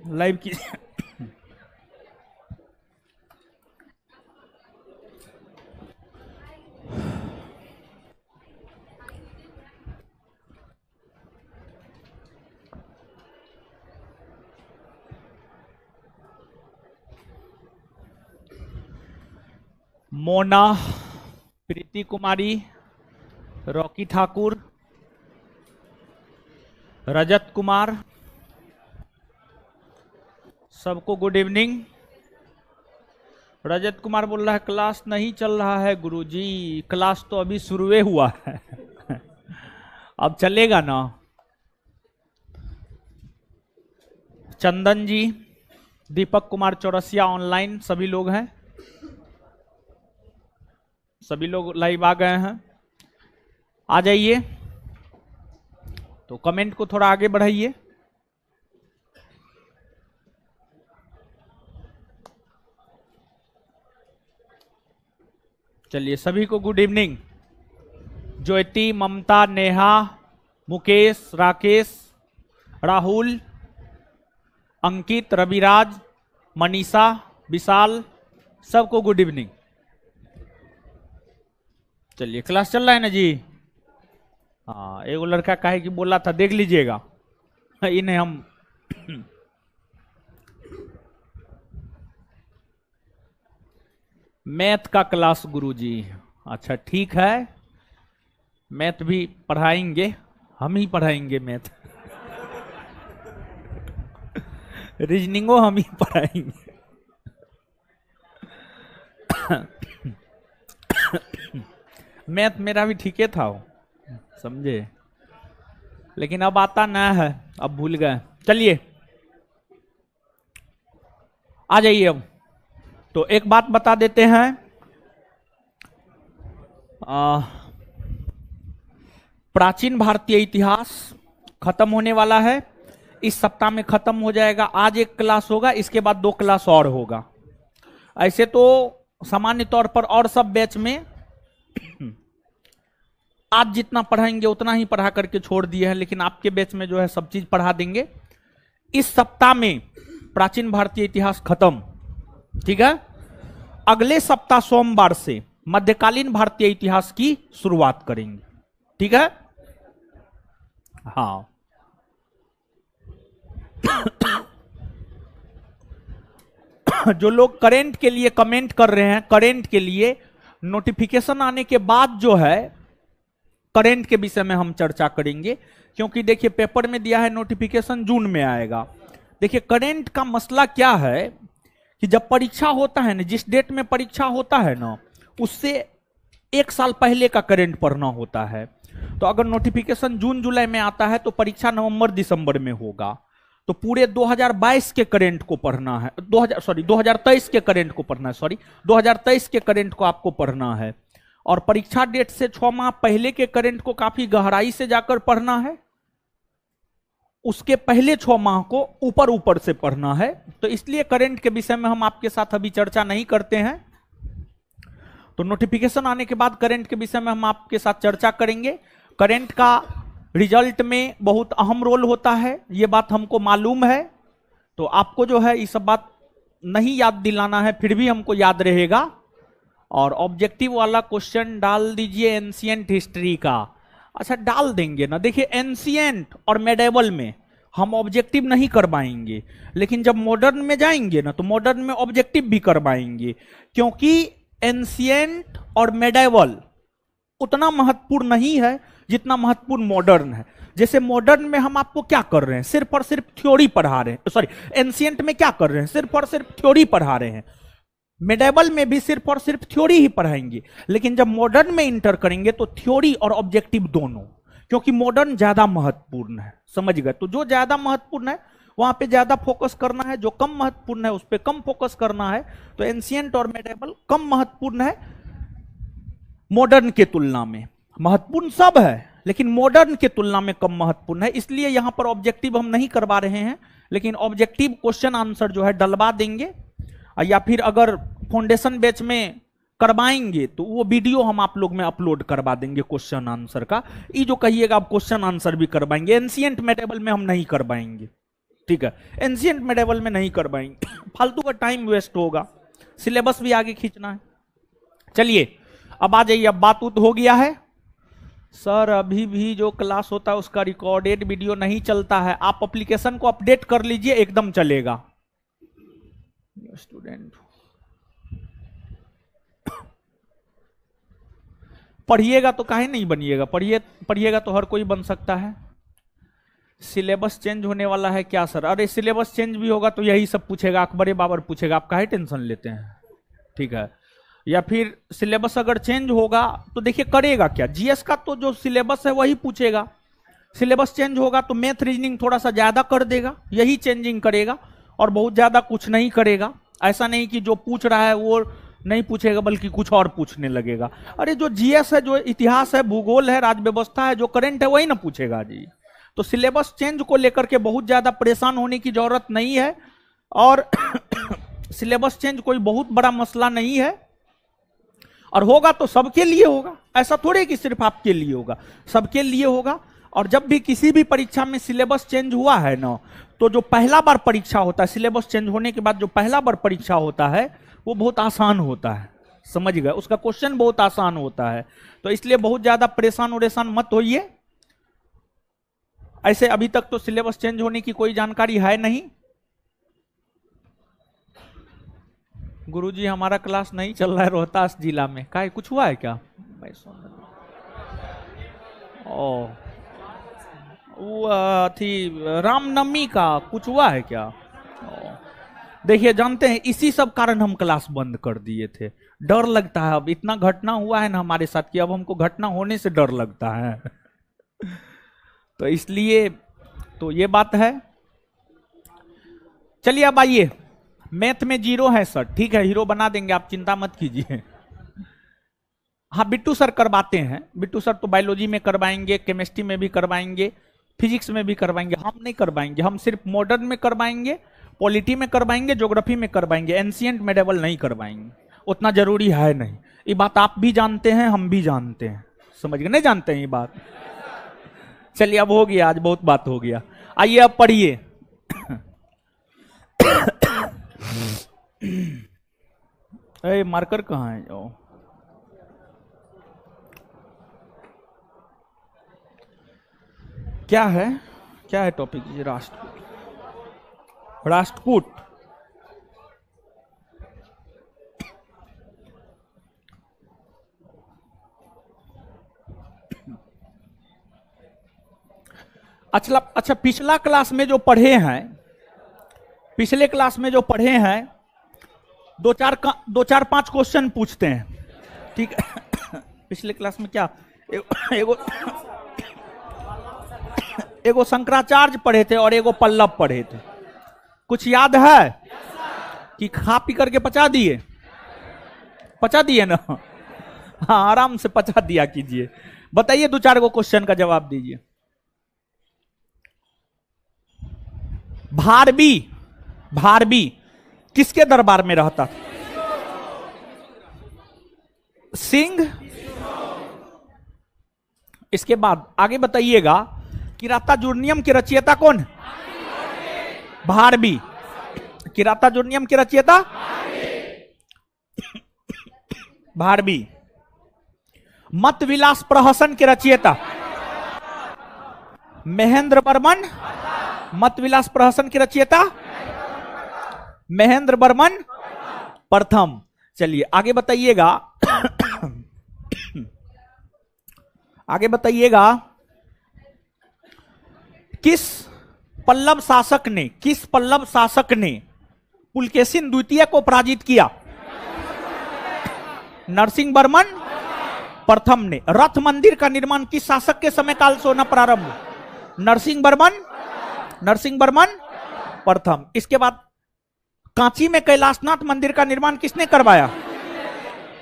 Live की मोना, प्रीति कुमारी, Rocky Thakur, Rajat Kumar, सबको good evening. Rajat Kumar बोल रहा है क्लास नहीं चल रहा है गुरुजी। क्लास तो अभी शुरू हुआ है अब चलेगा ना। चंदन जी, दीपक कुमार चौरसिया ऑनलाइन, सभी लोग हैं, सभी लोग लाइव आ गए हैं। आ जाइए, तो कमेंट को थोड़ा आगे बढ़ाइए। चलिए, सभी को गुड इवनिंग। ज्योति, ममता, नेहा, मुकेश, राकेश, राहुल, अंकित, रविराज, मनीषा, विशाल, सबको गुड इवनिंग। चलिए, क्लास चल रहा है ना जी। हाँ, एगो लड़का काहे कि बोला था, देख लीजिएगा इन्हें हम मैथ का क्लास गुरुजी। अच्छा ठीक है, मैथ भी पढ़ाएंगे, हम ही पढ़ाएंगे मैथ रीजनिंगो हम ही पढ़ाएंगे मैथ मेरा भी ठीक है था, समझे, लेकिन अब आता ना है, अब भूल गए। चलिए आ जाइए। अब तो एक बात बता देते हैं, प्राचीन भारतीय इतिहास खत्म होने वाला है, इस सप्ताह में खत्म हो जाएगा। आज एक क्लास होगा, इसके बाद 2 क्लास और होगा। ऐसे तो सामान्य तौर पर और सब बैच में आज जितना पढ़ाएंगे उतना ही पढ़ा करके छोड़ दिए हैं, लेकिन आपके बैच में जो है सब चीज पढ़ा देंगे। इस सप्ताह में प्राचीन भारतीय इतिहास खत्म, ठीक है। अगले सप्ताह सोमवार से मध्यकालीन भारतीय इतिहास की शुरुआत करेंगे, ठीक है। हाँ जो लोग करेंट के लिए कमेंट कर रहे हैं, करेंट के लिए नोटिफिकेशन आने के बाद जो है करेंट के विषय में हम चर्चा करेंगे, क्योंकि देखिए पेपर में दिया है नोटिफिकेशन जून में आएगा। देखिए करेंट का मसला क्या है कि जब परीक्षा होता है ना, जिस डेट में परीक्षा होता है ना, उससे 1 साल पहले का करेंट पढ़ना होता है। तो अगर नोटिफिकेशन जून जुलाई में आता है तो परीक्षा नवंबर दिसंबर में होगा, तो पूरे 2022 के करेंट को पढ़ना है, 2023 के करेंट को पढ़ना है, 2023 के करेंट को आपको पढ़ना है। और परीक्षा डेट से 6 माह पहले के करेंट को काफी गहराई से जाकर पढ़ना है, उसके पहले 6 माह को ऊपर ऊपर से पढ़ना है। तो इसलिए करंट के विषय में हम आपके साथ अभी चर्चा नहीं करते हैं। तो नोटिफिकेशन आने के बाद करंट के विषय में हम आपके साथ चर्चा करेंगे। करंट का रिजल्ट में बहुत अहम रोल होता है, ये बात हमको मालूम है। तो आपको जो है ये सब बात नहीं याद दिलाना है, फिर भी हमको याद रहेगा। और ऑब्जेक्टिव वाला क्वेश्चन डाल दीजिए एंशिएंट हिस्ट्री का। अच्छा डाल देंगे ना। देखिए एंशिएंट और मेडिवल में हम ऑब्जेक्टिव नहीं करवाएंगे, लेकिन जब मॉडर्न में जाएंगे ना तो मॉडर्न में ऑब्जेक्टिव भी करवाएंगे, क्योंकि एंशिएंट और मेडिवल उतना महत्वपूर्ण नहीं है जितना महत्वपूर्ण मॉडर्न है। जैसे मॉडर्न में हम आपको क्या कर रहे हैं, सिर्फ और सिर्फ थ्योरी पढ़ा रहे हैं, सॉरी एंशिएंट में क्या कर रहे हैं, सिर्फ और सिर्फ थ्योरी पढ़ा रहे हैं। मेडिवल में भी सिर्फ और सिर्फ थ्योरी ही पढ़ाएंगे, लेकिन जब मॉडर्न में इंटर करेंगे तो थ्योरी और ऑब्जेक्टिव दोनों, क्योंकि मॉडर्न ज्यादा महत्वपूर्ण है, समझ गए। तो जो ज्यादा महत्वपूर्ण है वहां पे ज्यादा फोकस करना है, जो कम महत्वपूर्ण है उस पर कम फोकस करना है। तो एंशिएंट और मेडिवल कम महत्वपूर्ण है मॉडर्न के तुलना में। महत्वपूर्ण सब है लेकिन मॉडर्न के तुलना में कम महत्वपूर्ण है, इसलिए यहां पर ऑब्जेक्टिव हम नहीं करवा रहे हैं, लेकिन ऑब्जेक्टिव क्वेश्चन आंसर जो है डलवा देंगे। या फिर अगर फाउंडेशन बैच में करवाएंगे तो वो वीडियो हम आप लोग में अपलोड करवा देंगे क्वेश्चन आंसर का। ये जो कहिएगा आप क्वेश्चन आंसर भी करवाएंगे, एंशिएंट मेडिवल में हम नहीं करवाएंगे, ठीक है, एंशिएंट मेडिवल में नहीं करवाएंगे, फालतू का टाइम वेस्ट होगा, सिलेबस भी आगे खींचना है। चलिए अब आ जाइए, अब बात उत हो गया है। सर अभी भी जो क्लास होता है उसका रिकॉर्डेड वीडियो नहीं चलता है, आप एप्लीकेशन को अपडेट कर लीजिए, एकदम चलेगा। स्टूडेंट पढ़िएगा तो काहे नहीं बनिएगा, पढ़िएगा तो हर कोई बन सकता है। सिलेबस चेंज होने वाला है क्या सर? अरे सिलेबस चेंज भी होगा तो यही सब पूछेगा, अकबरे बाबर पूछेगा, आप काहे टेंशन लेते हैं, ठीक है। या फिर सिलेबस अगर चेंज होगा तो देखिए करेगा क्या, जीएस का तो जो सिलेबस है वही पूछेगा। सिलेबस चेंज होगा तो मैथ रीजनिंग थोड़ा सा ज्यादा कर देगा, यही चेंजिंग करेगा और बहुत ज्यादा कुछ नहीं करेगा। ऐसा नहीं कि जो पूछ रहा है वो नहीं पूछेगा बल्कि कुछ और पूछने लगेगा। अरे जो जीएस है, जो इतिहास है, भूगोल है, राज्य व्यवस्था है, जो करंट है वही ना पूछेगा जी। तो सिलेबस चेंज को लेकर के बहुत ज्यादा परेशान होने की जरूरत नहीं है, और सिलेबस चेंज कोई बहुत बड़ा मसला नहीं है, और होगा तो सबके लिए होगा, ऐसा थोड़े कि सिर्फ आपके लिए होगा, सबके लिए होगा। और जब भी किसी भी परीक्षा में सिलेबस चेंज हुआ है ना, तो जो पहला बार परीक्षा होता है, सिलेबस चेंज होने के बाद जो पहला बार परीक्षा होता है वो बहुत आसान होता है, समझ गए, उसका क्वेश्चन बहुत आसान होता है। तो इसलिए बहुत ज्यादा परेशान मत होइए। ऐसे अभी तक तो सिलेबस चेंज होने की कोई जानकारी है नहीं। गुरुजी हमारा क्लास नहीं चल रहा है रोहतास जिला में, काहे कुछ हुआ है क्या? ओ वो थी रामनवमी का कुछ हुआ है क्या? देखिए जानते हैं इसी सब कारण हम क्लास बंद कर दिए थे, डर लगता है। अब इतना घटना हुआ है ना हमारे साथ कि अब हमको घटना होने से डर लगता है तो इसलिए तो ये बात है। चलिए अब आइए, मैथ में 0 है सर, ठीक है हीरो बना देंगे, आप चिंता मत कीजिए। हाँ बिट्टू सर करवाते हैं, बिट्टू सर तो बायोलॉजी में करवाएंगे, केमिस्ट्री में भी करवाएंगे, फिजिक्स में भी करवाएंगे। हम नहीं करवाएंगे, हम सिर्फ मॉडर्न में करवाएंगे, पॉलिटी में करवाएंगे, ज्योग्राफी में करवाएंगे, एंशिएंट मेडिवल नहीं करवाएंगे, उतना जरूरी है नहीं। ये बात आप भी जानते हैं, हम भी जानते हैं, समझ गए, नहीं जानते हैं ये बात। चलिए अब हो गया, आज बहुत बात हो गया। आइए अब पढ़िए। अरे मार्कर कहाँ है? जाओ, क्या है, क्या है टॉपिक? राष्ट्रकूट, राष्ट्रकूट। अच्छा पिछला क्लास में जो पढ़े हैं, पिछले क्लास में जो पढ़े हैं, दो चार पांच क्वेश्चन पूछते हैं, ठीक है। पिछले क्लास में क्या एगो शंकराचार्य पढ़े थे और एगो पल्लव पढ़े थे, कुछ याद है कि खा पी करके पचा दिए? पचा दिए ना? हाँ आराम से पचा दिया कीजिए। बताइए, 2-4 गो क्वेश्चन का जवाब दीजिए। भारबी किसके दरबार में रहता था? सिंह। इसके बाद आगे बताइएगा, किरातार्जुनीयम के रचयिता कौन? भारबी। किरातार्जुनीयम के रचयिता भारबी। मत विलास प्रहसन के रचयिता महेंद्र वर्मन। मत विलास प्रहसन के रचयिता महेंद्र वर्मन प्रथम। चलिए आगे बताइएगा, आगे बताइएगा, किस पल्लव शासक ने पुलकेशिन द्वितीय को पराजित किया? नरसिंह वर्मन प्रथम ने। रथ मंदिर का निर्माण किस शासक के समय काल से होना प्रारंभ? नरसिंह वर्मन प्रथम। इसके बाद कांची में कैलाशनाथ मंदिर का निर्माण किसने करवाया?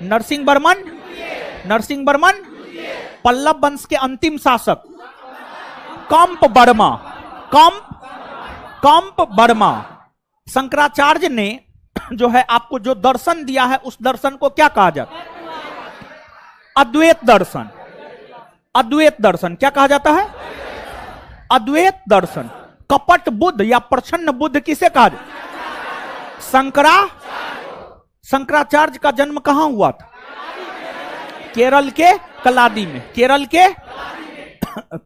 नरसिंह वर्मन। पल्लव वंश के अंतिम शासक कंप वर्मा। शंकराचार्य ने जो है आपको जो दर्शन दिया है उस दर्शन को क्या कहा जाता है? अद्वैत दर्शन। क्या कहा जाता है? अद्वैत दर्शन। कपट बुद्ध या प्रछन्न बुद्ध किसे कहा जाए? शंकराचार्य का जन्म कहां हुआ था? केरल के कलादी में, केरल के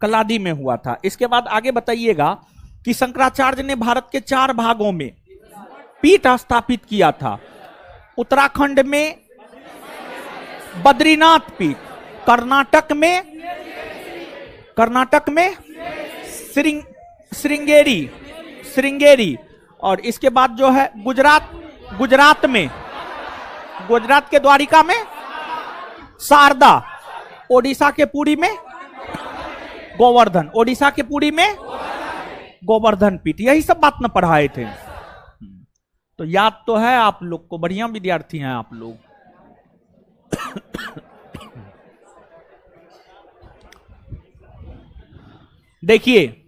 कलादी में हुआ था। इसके बाद आगे बताइएगा कि शंकराचार्य ने भारत के 4 भागों में पीठ स्थापित किया था। उत्तराखंड में बद्रीनाथ पीठ, कर्नाटक में श्रृंगेरी, और इसके बाद जो है गुजरात के द्वारिका में शारदा, ओडिशा के पुरी में गोवर्धन पीठ। यही सब बात न पढ़ाए थे, तो याद तो है आप लोग को, बढ़िया विद्यार्थी हैं आप लोग। देखिए,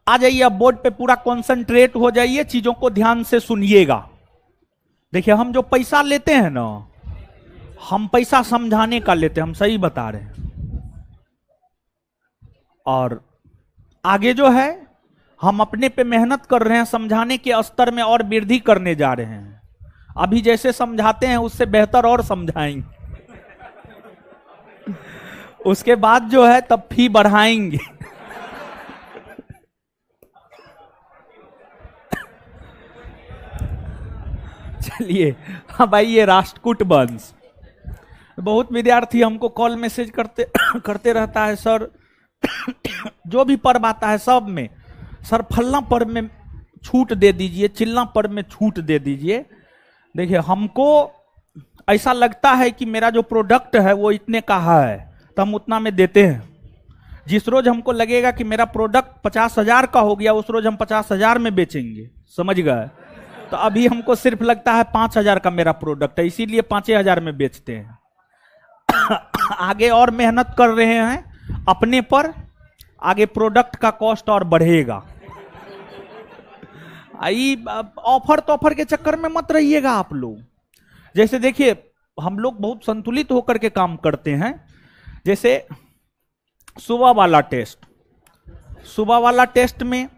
आ जाइए अब बोर्ड पे, पूरा कंसंट्रेट हो जाइए, चीजों को ध्यान से सुनिएगा। देखिए, हम जो पैसा लेते हैं ना, हम पैसा समझाने का लेते हैं, हम सही बता रहे हैं। और आगे जो है, हम अपने पे मेहनत कर रहे हैं, समझाने के स्तर में और वृद्धि करने जा रहे हैं। अभी जैसे समझाते हैं उससे बेहतर और समझाएंगे, उसके बाद जो है तब फी बढ़ाएंगे। चलिए, अब आइए राष्ट्रकूट वंश। बहुत विद्यार्थी हमको कॉल मैसेज करते रहता है, सर जो भी पर्व आता है सब में, सर फलना पर्व में छूट दे दीजिए, चिल्ला पर्व में छूट दे दीजिए। देखिए, हमको ऐसा लगता है कि मेरा जो प्रोडक्ट है वो इतने का है, तो हम उतना में देते हैं। जिस रोज हमको लगेगा कि मेरा प्रोडक्ट 50,000 का हो गया, उस रोज हम 50,000 में बेचेंगे, समझ गए? तो अभी हमको सिर्फ लगता है 5,000 का मेरा प्रोडक्ट है, इसीलिए 5,000 में बेचते हैं। आगे और मेहनत कर रहे हैं अपने पर, आगे प्रोडक्ट का कॉस्ट और बढ़ेगा। ऑफर के चक्कर में मत रहिएगा आप लोग। जैसे देखिए, हम लोग बहुत संतुलित होकर के काम करते हैं। जैसे सुबह वाला टेस्ट में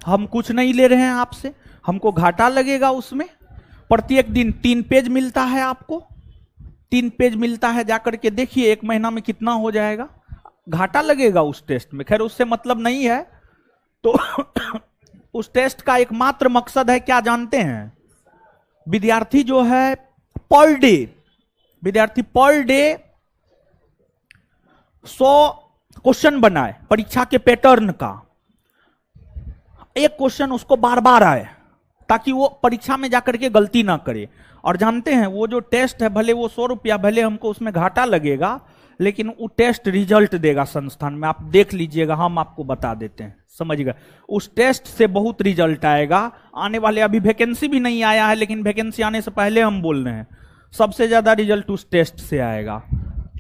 हम कुछ नहीं ले रहे हैं आपसे, हमको घाटा लगेगा उसमें। प्रत्येक दिन 3 पेज मिलता है आपको, 3 पेज मिलता है, जाकर के देखिए 1 महीना में कितना हो जाएगा, घाटा लगेगा उस टेस्ट में। खैर, उससे मतलब नहीं है। तो उस टेस्ट का एकमात्र मकसद है क्या जानते हैं? विद्यार्थी जो है पर डे 100 क्वेश्चन बनाए परीक्षा के पैटर्न का। एक क्वेश्चन उसको बार बार आए, ताकि वो परीक्षा में जाकर के गलती ना करे। और जानते हैं, वो जो टेस्ट है, भले वो 100 रुपया, भले हमको उसमें घाटा लगेगा, लेकिन वो टेस्ट रिजल्ट देगा संस्थान में। आप देख लीजिएगा, हम आपको बता देते हैं, समझ गए? उस टेस्ट से बहुत रिजल्ट आएगा। आने वाले, अभी वैकेंसी भी नहीं आया है, लेकिन वैकेंसी आने से पहले हम बोल रहे हैं, सबसे ज्यादा रिजल्ट उस टेस्ट से आएगा।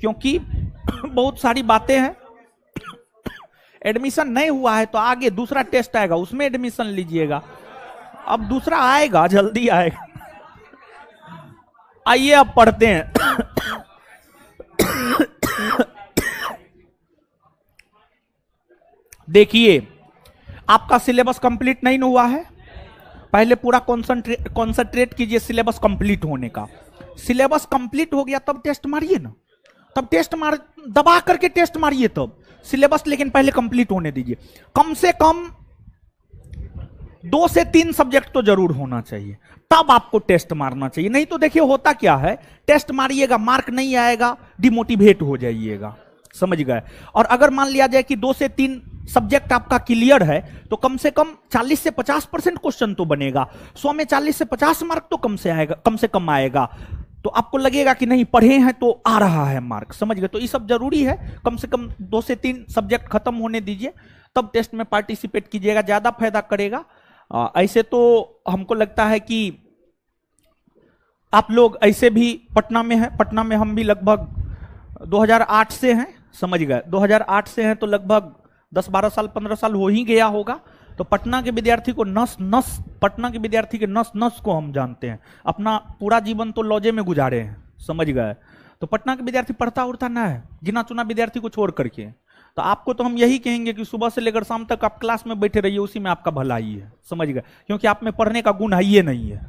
क्योंकि बहुत सारी बातें हैं, एडमिशन नहीं हुआ है तो आगे दूसरा टेस्ट आएगा, उसमें एडमिशन लीजिएगा। अब दूसरा आएगा, जल्दी आएगा। आइए अब पढ़ते हैं। देखिए, आपका सिलेबस कंप्लीट नहीं हुआ है, पहले पूरा कॉन्सेंट्रेट कीजिए सिलेबस कंप्लीट होने का। सिलेबस कंप्लीट हो गया तब टेस्ट मारिए ना, तब टेस्ट मार, दबा करके टेस्ट मारिए तब। सिलेबस लेकिन पहले कंप्लीट होने दीजिए। कम से कम 2 से 3 सब्जेक्ट तो जरूर होना चाहिए, तब आपको टेस्ट मारना चाहिए। नहीं तो देखिए होता क्या है, टेस्ट मारिएगा, मार्क नहीं आएगा, डिमोटिवेट हो जाइएगा, समझ गए? और अगर मान लिया जाए कि 2 से 3 सब्जेक्ट आपका क्लियर है, तो कम से कम 40 से 50% क्वेश्चन तो बनेगा। 100 में 40 से 50 मार्क तो कम से कम आएगा। तो आपको लगेगा कि नहीं, पढ़े हैं तो आ रहा है मार्क, समझ गए? तो ये सब जरूरी है। कम से कम 2 से 3 सब्जेक्ट खत्म होने दीजिए, तब टेस्ट में पार्टिसिपेट कीजिएगा, ज्यादा फायदा करेगा। ऐसे तो हमको लगता है कि आप लोग ऐसे भी पटना में हैं, पटना में हम भी लगभग 2008 से हैं, समझ गए? 2008 से हैं तो लगभग 10-12 साल 15 साल हो ही गया होगा। तो पटना के विद्यार्थी को पटना के विद्यार्थी के नस नस को हम जानते हैं। अपना पूरा जीवन तो लॉजे में गुजारे हैं, समझ गए? तो पटना के विद्यार्थी पढ़ता उड़ता ना है, गिना चुना विद्यार्थी को छोड़ करके। तो आपको तो हम यही कहेंगे कि सुबह से लेकर शाम तक आप क्लास में बैठे रहिए, उसी में आपका भलाई है, समझ गए? क्योंकि आप में पढ़ने का गुण है ये नहीं है।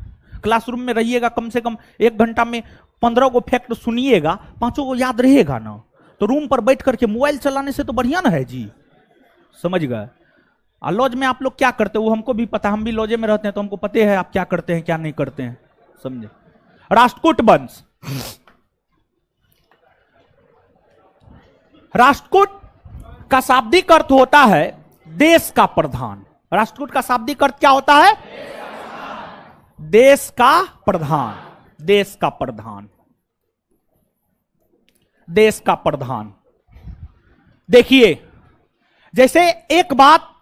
क्लासरूम में रहिएगा, कम से कम 1 घंटा में 15 को फैक्ट सुनिएगा, 5 को याद रहेगा ना। तो रूम पर बैठ करके मोबाइल चलाने से तो बढ़िया ना है जी, समझ गए? लॉज में आप लोग क्या करते हो वो हमको भी पता, हम भी लॉजे में रहते हैं तो हमको पता है आप क्या करते हैं क्या नहीं करते हैं, समझे? राष्ट्रकूट वंश, राष्ट्रकूट का शाब्दिक अर्थ होता है देश का प्रधान। राष्ट्रकूट का शाब्दिक अर्थ क्या होता है? देश का प्रधान, देश का प्रधान, देश का प्रधान। देखिए, जैसे एक बात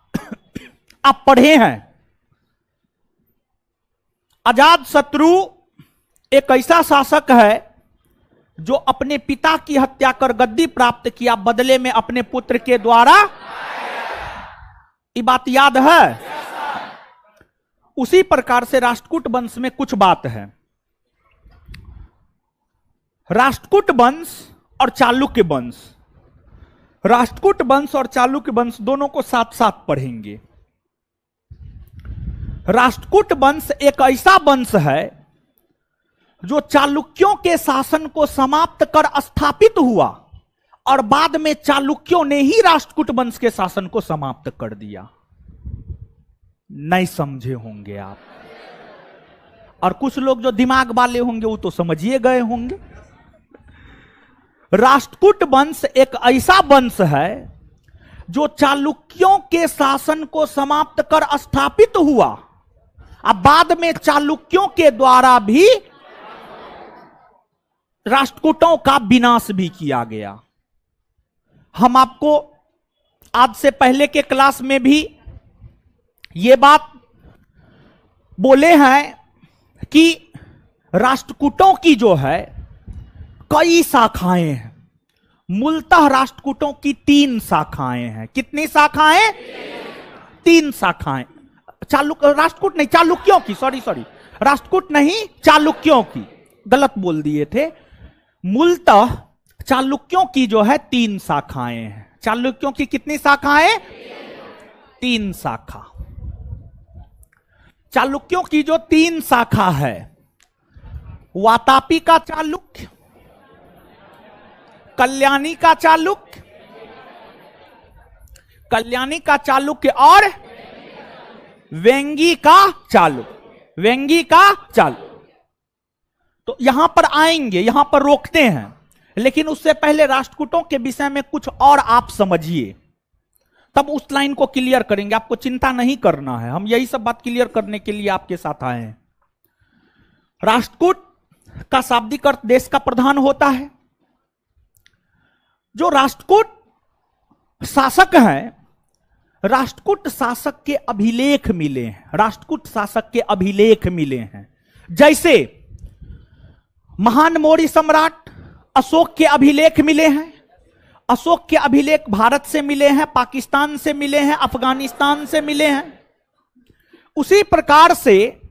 आप पढ़े हैं, अजातशत्रु एक ऐसा शासक है जो अपने पिता की हत्या कर गद्दी प्राप्त किया, बदले में अपने पुत्र के द्वारा। ये बात याद है? उसी प्रकार से राष्ट्रकूट वंश में कुछ बात है। राष्ट्रकूट वंश और चालुक्य वंश, राष्ट्रकूट वंश और चालुक्य वंश दोनों को साथ साथ पढ़ेंगे। राष्ट्रकूट वंश एक ऐसा वंश है जो चालुक्यों के शासन को समाप्त कर स्थापित हुआ और बाद में चालुक्यों ने ही राष्ट्रकूट वंश के शासन को समाप्त कर दिया। नहीं समझे होंगे आप, और कुछ लोग जो दिमाग वाले होंगे वो तो समझिए गए होंगे। राष्ट्रकूट वंश एक ऐसा वंश है जो चालुक्यों के शासन को समाप्त कर स्थापित हुआ, अब बाद में चालुक्यों के द्वारा भी राष्ट्रकूटों का विनाश भी किया गया। हम आपको आज से पहले के क्लास में भी ये बात बोले हैं कि राष्ट्रकूटों की जो है कई शाखाएं हैं। मूलतः राष्ट्रकूटों की 3 शाखाएं हैं। कितनी शाखाएं? 3 शाखाएं। राष्ट्रकूट नहीं, चालुक्यों की, सॉरी राष्ट्रकूट नहीं, चालुक्यों की, गलत बोल दिए थे। मूलतः चालुक्यों की जो है 3 शाखाएं हैं। चालुक्यों की कितनी शाखाएं? 3 शाखा। चालुक्यों की जो 3 शाखा है, वातापी का चालुक्य, कल्याणी का चालुक्य, कल्याणी का चालुक्य और वेंगी का चालुक्य, वेंगी का चालुक्य। तो यहां पर आएंगे, यहां पर रोकते हैं, लेकिन उससे पहले राष्ट्रकूटों के विषय में कुछ और आप समझिए, तब उस लाइन को क्लियर करेंगे। आपको चिंता नहीं करना है, हम यही सब बात क्लियर करने के लिए आपके साथ आए हैं। राष्ट्रकूट का शाब्दिक अर्थ देश का प्रधान होता है। जो राष्ट्रकूट शासक हैं, राष्ट्रकूट शासक के अभिलेख मिले हैं, राष्ट्रकूट शासक के अभिलेख मिले हैं। जैसे महान मौर्य सम्राट अशोक के अभिलेख मिले हैं। अशोक के अभिलेख भारत से मिले हैं, पाकिस्तान से मिले हैं, अफगानिस्तान से मिले हैं। उसी प्रकार से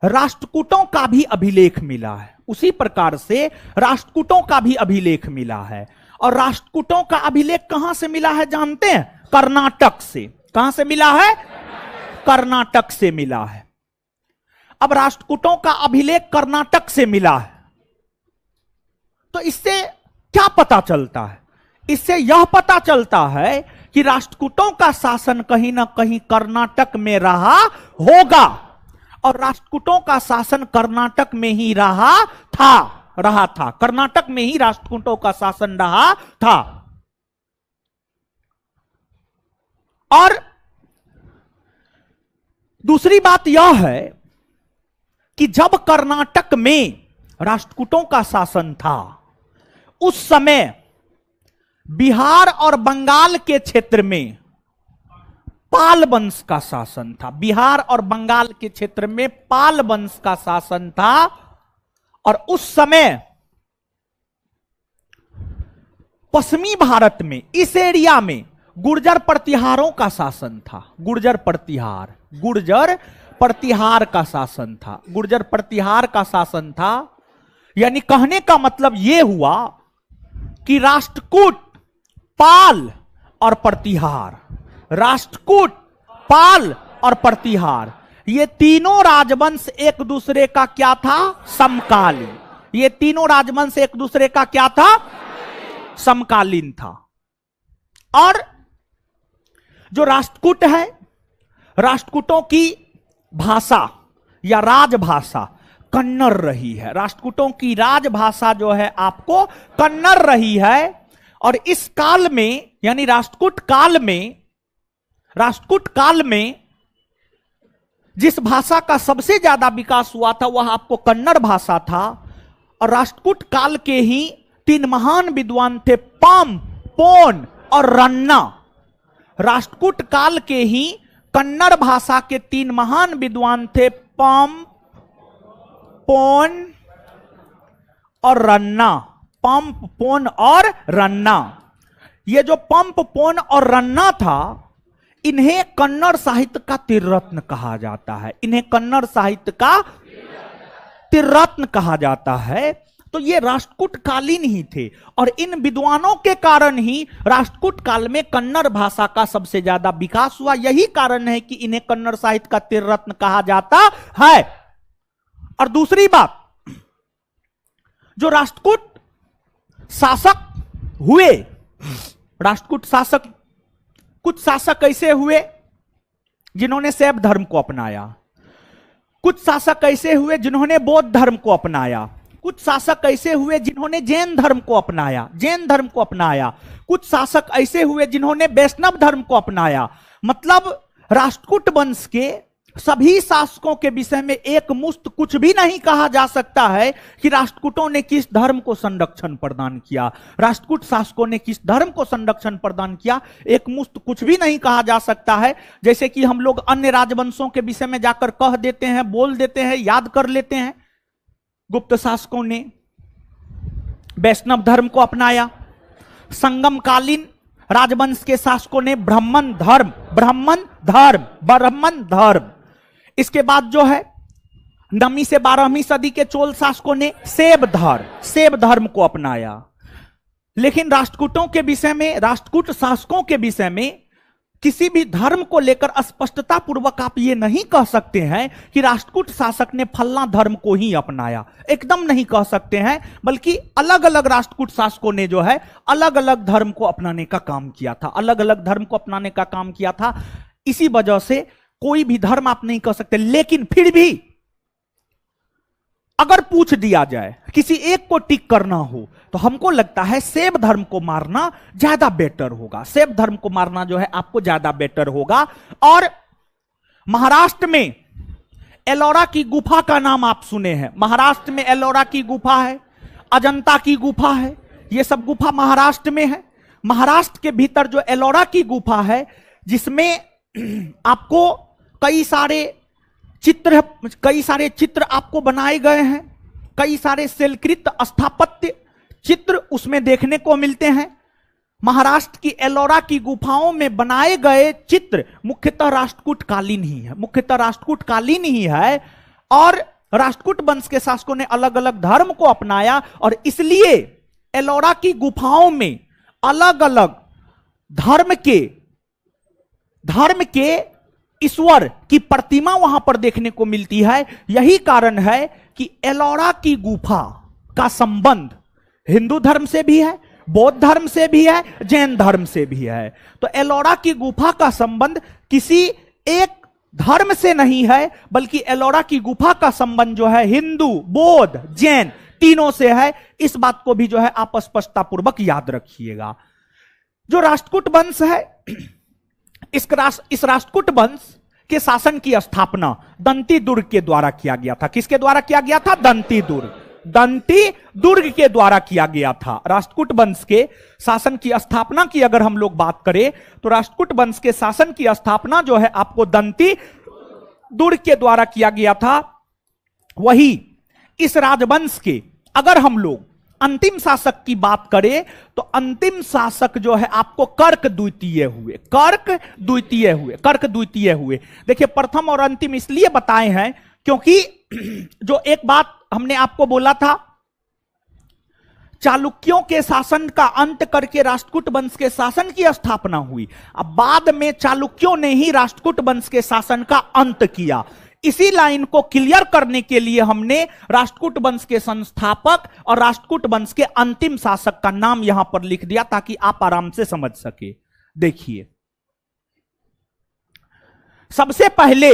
राष्ट्रकूटों का भी अभिलेख मिला है, उसी प्रकार से राष्ट्रकूटों का भी अभिलेख मिला है। और राष्ट्रकूटों का अभिलेख कहां से मिला है जानते हैं? कर्नाटक से। कहां से मिला है? कर्नाटक से मिला है। अब राष्ट्रकूटों का अभिलेख कर्नाटक से मिला है, तो इससे क्या पता चलता है? इससे यह पता चलता है कि राष्ट्रकूटों का शासन कहीं ना कहीं कर्नाटक में रहा होगा, और राष्ट्रकूटों का शासन कर्नाटक में ही रहा था, कर्नाटक में ही राष्ट्रकूटों का शासन रहा था। और दूसरी बात यह है कि जब कर्नाटक में राष्ट्रकूटों का शासन था, उस समय बिहार और बंगाल के क्षेत्र में पाल वंश का शासन था। बिहार और बंगाल के क्षेत्र में पाल वंश का शासन था, और उस समय पश्चिमी भारत में, इस एरिया में गुर्जर प्रतिहारों का शासन था। गुर्जर प्रतिहार का शासन था, गुर्जर प्रतिहार का शासन था। यानी कहने का मतलब यह हुआ कि राष्ट्रकूट, पाल और प्रतिहार, राष्ट्रकूट, पाल और प्रतिहार, ये तीनों राजवंश एक दूसरे का क्या था? समकालीन। ये तीनों राजवंश एक दूसरे का क्या था? समकालीन था। और जो राष्ट्रकूट है, राष्ट्रकूटों की भाषा या राजभाषा कन्नड़ रही है। राष्ट्रकूटों की राजभाषा जो है आपको कन्नड़ रही है। और इस काल में यानी राष्ट्रकूट काल में जिस भाषा का सबसे ज्यादा विकास हुआ था वह आपको कन्नड़ भाषा था। और राष्ट्रकूट काल के ही 3 महान विद्वान थे, पम, पोन और रन्ना। राष्ट्रकूट काल के ही कन्नड़ भाषा के 3 महान विद्वान थे, पम, पोन और रन्ना। पंप, पोन और रन्ना। ये जो पंप, पोन और रन्ना था, इन्हें कन्नड़ साहित्य का त्रिरत्न कहा जाता है। इन्हें कन्नड़ साहित्य का त्रिरत्न कहा जाता है। तो ये राष्ट्रकूट कालीन ही थे और इन विद्वानों के कारण ही राष्ट्रकूट काल में कन्नड़ भाषा का सबसे ज्यादा विकास हुआ। यही कारण है कि इन्हें कन्नड़ साहित्य का त्रिरत्न कहा जाता है। और दूसरी बात, जो राष्ट्रकूट शासक हुए, राष्ट्रकूट शासक, कुछ शासक ऐसे हुए जिन्होंने शैव धर्म को अपनाया, कुछ शासक ऐसे हुए जिन्होंने बौद्ध धर्म को अपनाया, कुछ शासक ऐसे हुए जिन्होंने जैन धर्म को अपनाया, कुछ शासक ऐसे हुए जिन्होंने वैष्णव धर्म को अपनाया। मतलब राष्ट्रकूट वंश के सभी शासकों के विषय में एक मुश्त कुछ भी नहीं कहा जा सकता है कि राष्ट्रकूटों ने किस धर्म को संरक्षण प्रदान किया, राष्ट्रकूट शासकों ने किस धर्म को संरक्षण प्रदान किया, एक मुश्त कुछ भी नहीं कहा जा सकता है। जैसे कि हम लोग अन्य राजवंशों के विषय में जाकर कह देते हैं, बोल देते हैं, याद कर लेते हैं। गुप्त शासकों ने वैष्णव धर्म को अपनाया, संगमकालीन राजवंश के शासकों ने ब्राह्मण धर्म। इसके बाद जो है 9वीं से 12वीं सदी के चोल शासकों ने शैव धर्म को अपनाया। लेकिन राष्ट्रकूटों के विषय में, राष्ट्रकूट शासकों के विषय में किसी भी धर्म को लेकर स्पष्टता पूर्वक आप ये नहीं कह सकते हैं कि राष्ट्रकूट शासक ने फलना धर्म को ही अपनाया, एकदम नहीं कह सकते हैं। बल्कि अलग अलग राष्ट्रकूट शासकों ने जो है अलग अलग धर्म को अपनाने का काम किया था, इसी वजह से कोई भी धर्म आप नहीं कह सकते। लेकिन फिर भी अगर पूछ दिया जाए, किसी एक को टिक करना हो, तो हमको लगता है शैव धर्म को मारना ज्यादा बेटर होगा। शैव धर्म को मारना जो है आपको ज्यादा बेटर होगा। और महाराष्ट्र में एलोरा की गुफा का नाम आप सुने हैं। महाराष्ट्र में एलोरा की गुफा है, अजंता की गुफा है, ये सब गुफा महाराष्ट्र में है। महाराष्ट्र के भीतर जो एलोरा की गुफा है, जिसमें आपको कई सारे चित्र आपको बनाए गए हैं, कई सारे शैलकृत स्थापत्य चित्र उसमें देखने को मिलते हैं। महाराष्ट्र की एलोरा की गुफाओं में बनाए गए चित्र मुख्यतः राष्ट्रकूट कालीन ही है। और राष्ट्रकूट वंश के शासकों ने अलग अलग धर्म को अपनाया और इसलिए एलोरा की गुफाओं में अलग अलग धर्म के ईश्वर की प्रतिमा वहां पर देखने को मिलती है। यही कारण है कि एलोरा की गुफा का संबंध हिंदू धर्म से भी है, बौद्ध धर्म से भी है, जैन धर्म से भी है। तो एलोरा की गुफा का संबंध किसी एक धर्म से नहीं है, बल्कि एलोरा की गुफा का संबंध जो है हिंदू, बौद्ध, जैन तीनों से है। इस बात को भी जो है आप स्पष्टता पूर्वक याद रखिएगा। जो राष्ट्रकूट वंश है, इस राष्ट्रकूट वंश के शासन की स्थापना दंती दुर्ग के द्वारा किया गया था। किसके द्वारा किया गया था? दंती दुर्ग के द्वारा किया गया था। राष्ट्रकूट वंश के शासन की स्थापना की अगर हम लोग बात करें तो राष्ट्रकूट वंश के शासन की स्थापना जो है आपको दंती दुर्ग के द्वारा किया गया था। वही इस राजवंश के अगर हम लोग अंतिम शासक की बात करें तो अंतिम शासक जो है आपको कर्क द्वितीय हुए। देखिए प्रथम और अंतिम इसलिए बताए हैं क्योंकि जो एक बात हमने आपको बोला था चालुक्यों के शासन का अंत करके राष्ट्रकूट वंश के शासन की स्थापना हुई। अब बाद में चालुक्यों ने ही राष्ट्रकूट वंश के शासन का अंत किया। इसी लाइन को क्लियर करने के लिए हमने राष्ट्रकूट वंश के संस्थापक और राष्ट्रकूट वंश के अंतिम शासक का नाम यहां पर लिख दिया ताकि आप आराम से समझ सके। देखिए, सबसे पहले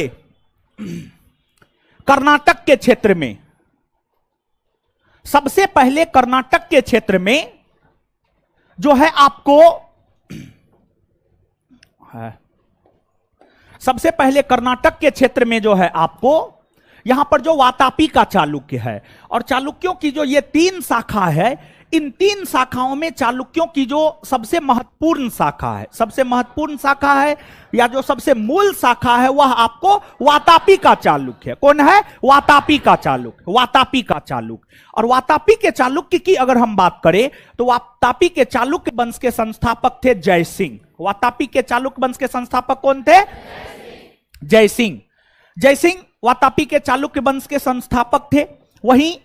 कर्नाटक के क्षेत्र में, सबसे पहले कर्नाटक के क्षेत्र में जो है आपको सबसे पहले कर्नाटक के क्षेत्र में जो है आपको यहां पर जो वातापी का चालुक्य है, और चालुक्यों की जो ये 3 शाखा है, इन 3 शाखाओं में चालुक्यों की जो सबसे महत्वपूर्ण शाखा है, सबसे महत्वपूर्ण शाखा है या जो सबसे मूल शाखा है वह आपको वातापी का चालुक्य है। कौन है? वातापी का चालुक्य, वातापी का चालुक्य। और वातापी के चालुक्य की अगर हम बात करें तो वातापी के चालुक्य वंश के संस्थापक थे जयसिंह। वातापी के चालुक्य वंश के संस्थापक कौन थे? जयसिंह। जयसिंह वातापी के चालुक्य वंश के संस्थापक थे। वहीं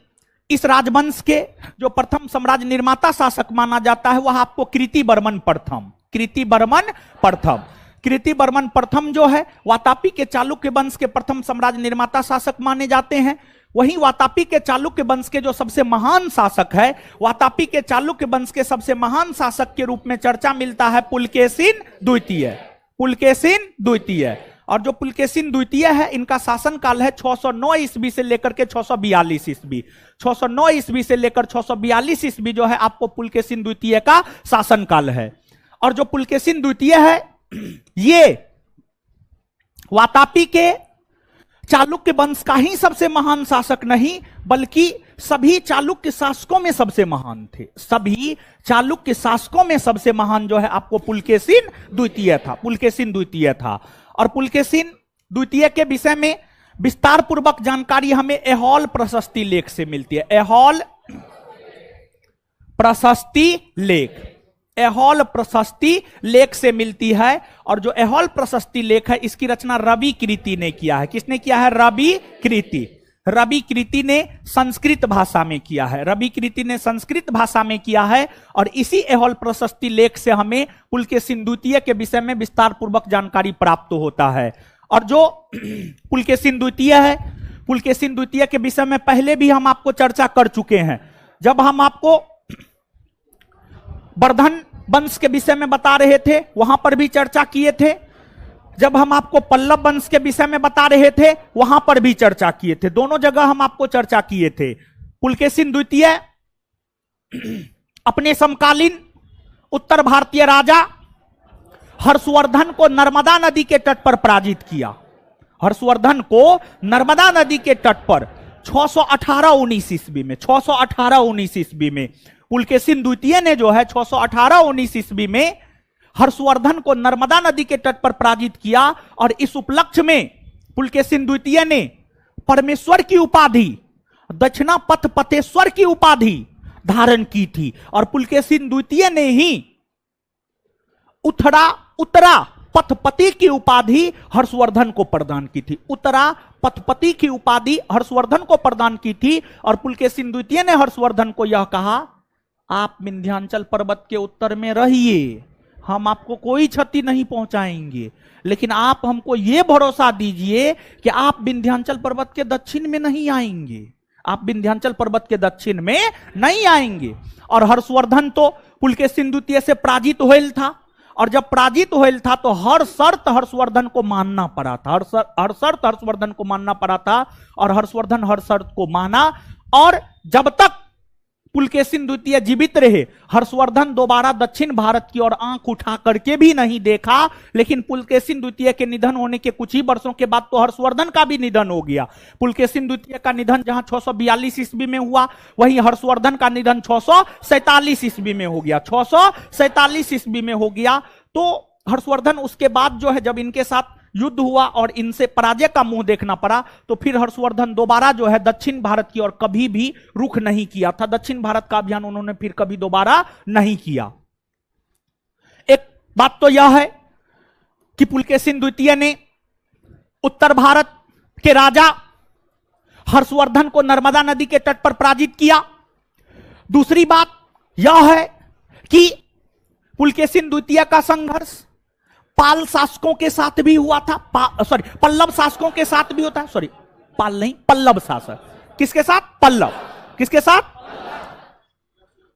इस राजवंश के जो प्रथम साम्राज्य निर्माता शासक माना जाता है वह आपको कीर्तिवर्मन प्रथम, कीर्तिवर्मन प्रथम, कीर्तिवर्मन प्रथम जो है वातापी के चालुक्य वंश के प्रथम साम्राज्य निर्माता शासक माने जाते हैं। वहीं वातापी के चालुक्य वंश के जो सबसे महान शासक है, वातापी के चालुक्य वंश के सबसे महान शासक के रूप में चर्चा मिलता है पुलकेशिन द्वितीय, पुलकेशिन द्वितीय। और जो पुलकेशिन द्वितीय है इनका शासन काल है 609 ईस्वी से लेकर के 642 ईस्वी। 609 ईस्वी से लेकर 642 ईस्वी जो है आपको पुलकेशिन द्वितीय का शासन काल है। और जो पुलकेशिन द्वितीय है ये वातापी के चालुक्य वंश का ही सबसे महान शासक नहीं बल्कि सभी चालुक्य शासकों में सबसे महान थे। सभी चालुक्य शासकों में सबसे महान जो है आपको पुलकेशिन द्वितीय था, पुलकेशिन द्वितीय था। और पुलकेशिन द्वितीय के विषय में विस्तार पूर्वक जानकारी हमें ऐहोल प्रशस्ति लेख से मिलती है। ऐहोल प्रशस्ति लेख, ऐहोल प्रशस्ति लेख से मिलती है। और जो ऐहोल प्रशस्ति लेख है इसकी रचना रवि कृति ने किया है। किसने किया है? रवि कृति। रवि कृति ने संस्कृत भाषा में किया है, रवि कृति ने संस्कृत भाषा में किया है। और इसी ऐहोल प्रशस्ति लेख से हमें पुलकेशिन द्वितीय के विषय में विस्तार पूर्वक जानकारी प्राप्त होता है। और जो पुलकेशिन द्वितीय है, पुलकेशिन द्वितीय के विषय में पहले भी हम आपको चर्चा कर चुके हैं। जब हम आपको वर्धन वंश के विषय में बता रहे थे वहां पर भी चर्चा किए थे। जब हम आपको पल्लव वंश के विषय में बता रहे थे वहां पर भी चर्चा किए थे। दोनों जगह हम आपको चर्चा किए थे। पुलकेशिन द्वितीय अपने समकालीन उत्तर भारतीय राजा हर्षवर्धन को नर्मदा नदी के तट पर पराजित किया। हर्षवर्धन को नर्मदा नदी के तट पर 618-19 ईस्वी में, 618-19 ईस्वी में पुलकेशिन द्वितीय ने जो है 618-19 ईस्वी में हर्षवर्धन को नर्मदा नदी के तट पर पराजित किया। और इस उपलक्ष्य में पुलकेशिन द्वितीय ने परमेश्वर की उपाधि, दक्षिणापथ पथेश्वर की उपाधि धारण की थी। और पुलकेशिन द्वितीय ने ही उत्तरा पथपति की उपाधि हर्षवर्धन को प्रदान की थी। उत्तरा पथपति की उपाधि हर्षवर्धन को प्रदान की थी। और पुलकेशिन द्वितीय ने हर्षवर्धन को यह कहा, आप विंध्याचल पर्वत के उत्तर में रहिए, हम आपको कोई क्षति नहीं पहुंचाएंगे, लेकिन आप हमको यह भरोसा दीजिए कि आप विंध्याचल पर्वत के दक्षिण में नहीं आएंगे, आप विंध्याचल पर्वत के दक्षिण में नहीं आएंगे। और हर्षवर्धन तो पुलकेशिन द्वितीय से पराजित होइल था। और जब पराजित होइल था तो हर शर्त हर्षवर्धन को मानना पड़ा था, हर शर्त हर्षवर्धन को मानना पड़ा था। और हर्षवर्धन हर शर्त को माना। और जब तक पुलकेशिन द्वितीय जीवित रहे हर्षवर्धन दोबारा दक्षिण भारत की ओर आंख उठा करके भी नहीं देखा। लेकिन पुलकेशिन द्वितीय के निधन होने के कुछ ही वर्षों के बाद तो हर्षवर्धन का भी निधन हो गया। पुलकेशिन द्वितीय का निधन जहां 642 ईस्वी में हुआ वहीं हर्षवर्धन का निधन 647 ईस्वी में हो गया, 647 ईस्वी में हो गया। तो हर्षवर्धन उसके बाद जो है जब इनके साथ युद्ध हुआ और इनसे पराजय का मुंह देखना पड़ा तो फिर हर्षवर्धन दोबारा जो है दक्षिण भारत की ओर कभी भी रुख नहीं किया था। दक्षिण भारत का अभियान उन्होंने फिर कभी दोबारा नहीं किया। एक बात तो यह है कि पुलकेशिन द्वितीय ने उत्तर भारत के राजा हर्षवर्धन को नर्मदा नदी के तट पर पराजित किया। दूसरी बात, यह है कि पुलकेशिन द्वितीय का संघर्ष पाल शासकों के साथ भी हुआ था, पल्लव शासकों के साथ भी होता है, पाल नहीं, पल्लव शासक। किसके साथ? पल्लव। किसके साथ?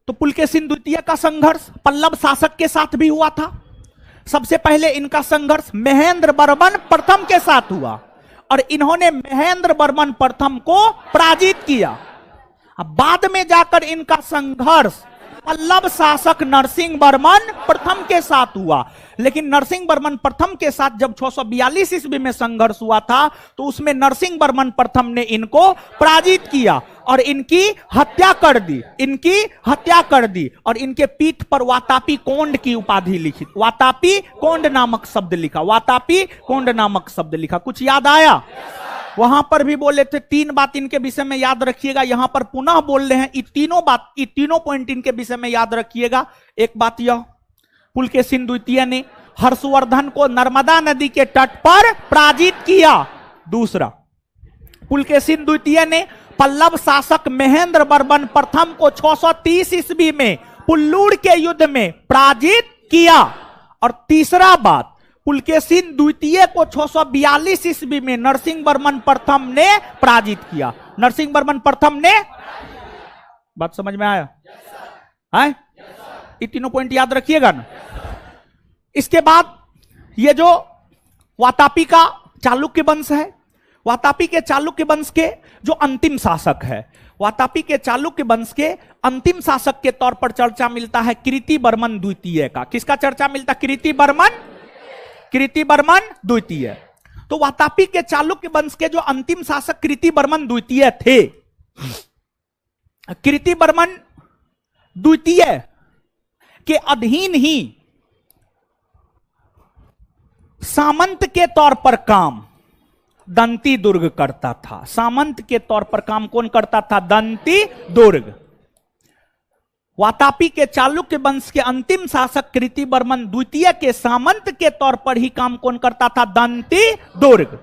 तो पुलकेशिन द्वितीय का संघर्ष पल्लव शासक के साथ भी हुआ था। सबसे पहले इनका संघर्ष महेंद्र वर्मन प्रथम के साथ हुआ और इन्होंने महेंद्र वर्मन प्रथम को पराजित किया। अब बाद में जाकर इनका संघर्ष पल्लव शासक नरसिंह वर्मन प्रथम के साथ हुआ। लेकिन नरसिंह वर्मन प्रथम के साथ जब 642 ईस्वी में संघर्ष हुआ था तो उसमें नरसिंह वर्मन प्रथम ने इनको पराजित किया और इनकी हत्या कर दी, इनकी हत्या कर दी और इनके पीठ पर वातापी कोंड की उपाधि लिखी, वातापी कोंड नामक शब्द लिखा, वातापी कोंड नामक शब्द लिखा। कुछ याद आया? वहां पर भी बोले थे। 3 बात इनके विषय में याद रखिएगा, यहां पर पुनः बोल रहे हैं। ये तीनों पॉइंट इनके विषय में याद रखिएगा। एक बात यह, पुलकेशिन द्वितीय ने हर्षवर्धन को नर्मदा नदी के तट पर पराजित किया। दूसरा, पुलकेशिन द्वितीय ने पल्लव शासक महेंद्र वर्मन प्रथम को 630 ईस्वी में पुल्लूर के युद्ध में पराजित किया। और तीसरा बात, पुलकेशिन द्वितीय को 642 ईस्वी में नरसिंह वर्मन प्रथम ने पराजित किया। नरसिंह वर्मन प्रथम ने, बात समझ में आया? है? ये तीनों पॉइंट याद रखिएगा ना। इसके बाद ये जो वातापी का चालुक्य वंश है, वातापी के चालुक्य वंश के जो अंतिम शासक है, वातापी के चालुक्य वंश के अंतिम शासक के तौर पर चर्चा मिलता है कृति वर्मन द्वितीय का। किसका चर्चा मिलता? कृति वर्मन द्वितीय। तो वातापी के चालुक्य वंश के जो अंतिम शासक कृति वर्मन द्वितीय थे, कृति वर्मन द्वितीय के अधीन ही सामंत के तौर पर काम दंती दुर्ग करता था। सामंत के तौर पर काम कौन करता था? दंती दुर्ग। वातापी के चालुक्य वंश के अंतिम शासक कृति वर्मन द्वितीय के सामंत के तौर पर ही काम कौन करता था? दंती दुर्ग।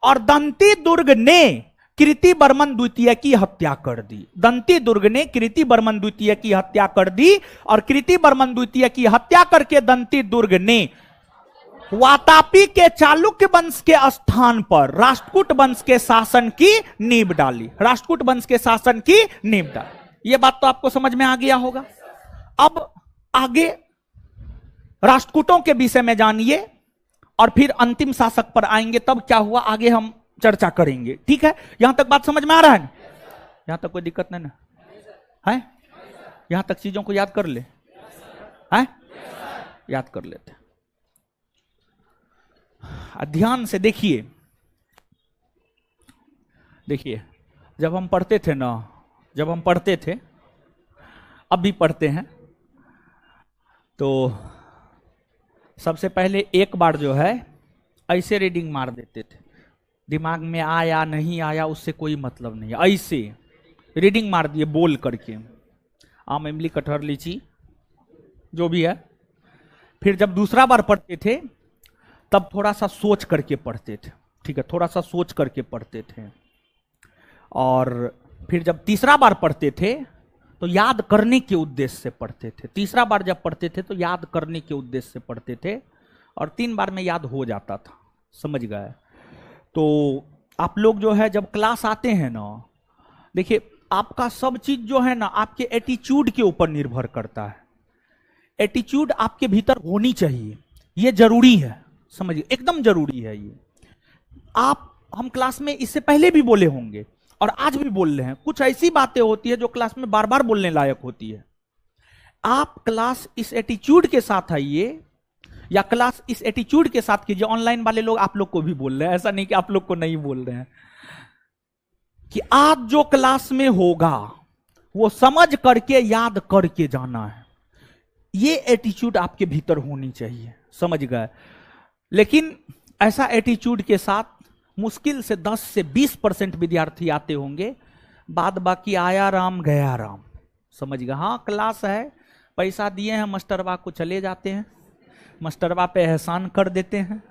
और दंती दुर्ग ने कृति वर्मन द्वितीय की हत्या कर दी। दंती दुर्ग ने कृति वर्मन द्वितीय की हत्या कर दी और कृति वर्मन द्वितीय की हत्या करके दंती दुर्ग ने वातापी के चालुक्य वंश के स्थान पर राष्ट्रकूट वंश के शासन की नींव डाली। राष्ट्रकूट वंश के शासन की नींव डाली। यह बात तो आपको समझ में आ गया होगा। अब आगे राष्ट्रकूटों के विषय में जानिए और फिर अंतिम शासक पर आएंगे, तब क्या हुआ आगे हम चर्चा करेंगे। ठीक है? यहां तक बात समझ में आ रहा है? यहां तक कोई दिक्कत नहीं ना है? यहां तक चीजों को याद कर ले, है? याद कर लेते। ध्यान से देखिए, देखिए जब हम पढ़ते थे ना, जब हम पढ़ते थे, अब भी पढ़ते हैं, तो सबसे पहले एक बार जो है ऐसे रीडिंग मार देते थे। दिमाग में आया नहीं आया उससे कोई मतलब नहीं, ऐसे रीडिंग मार दिए बोल करके, आम इमली कटहर लीची जो भी है। फिर जब दूसरा बार पढ़ते थे तब थोड़ा सा सोच करके पढ़ते थे। ठीक है? थोड़ा सा सोच करके पढ़ते थे। और फिर जब तीसरा बार पढ़ते थे तो याद करने के उद्देश्य से पढ़ते थे। तीसरा बार जब पढ़ते थे तो याद करने के उद्देश्य से पढ़ते थे और 3 बार में याद हो जाता था। समझ गए? तो आप लोग जो है जब क्लास आते हैं ना, देखिए आपका सब चीज जो है ना आपके एटीट्यूड के ऊपर निर्भर करता है। एटीट्यूड आपके भीतर होनी चाहिए, ये जरूरी है। समझिए, एकदम जरूरी है ये। हम क्लास में इससे पहले भी बोले होंगे और आज भी बोल रहे हैं, कुछ ऐसी बातें होती है जो क्लास में बार बार बोलने लायक होती है। आप क्लास इस एटीट्यूड के साथ आइए या क्लास इस एटीट्यूड के साथ कीजिए। ऑनलाइन वाले लोग आप लोग को भी बोल रहे हैं, ऐसा नहीं कि आप लोग को नहीं बोल रहे हैं, कि आज जो क्लास में होगा वो समझ करके याद करके जाना है। ये एटीट्यूड आपके भीतर होनी चाहिए। समझ गए? लेकिन ऐसा एटीट्यूड के साथ मुश्किल से 10 से 20% विद्यार्थी आते होंगे, बाद बाकी आया राम गया राम। समझ गए? हाँ क्लास है, पैसा दिए हैं मास्टरवा को, चले जाते हैं, मास्टरवा पे एहसान कर देते हैं।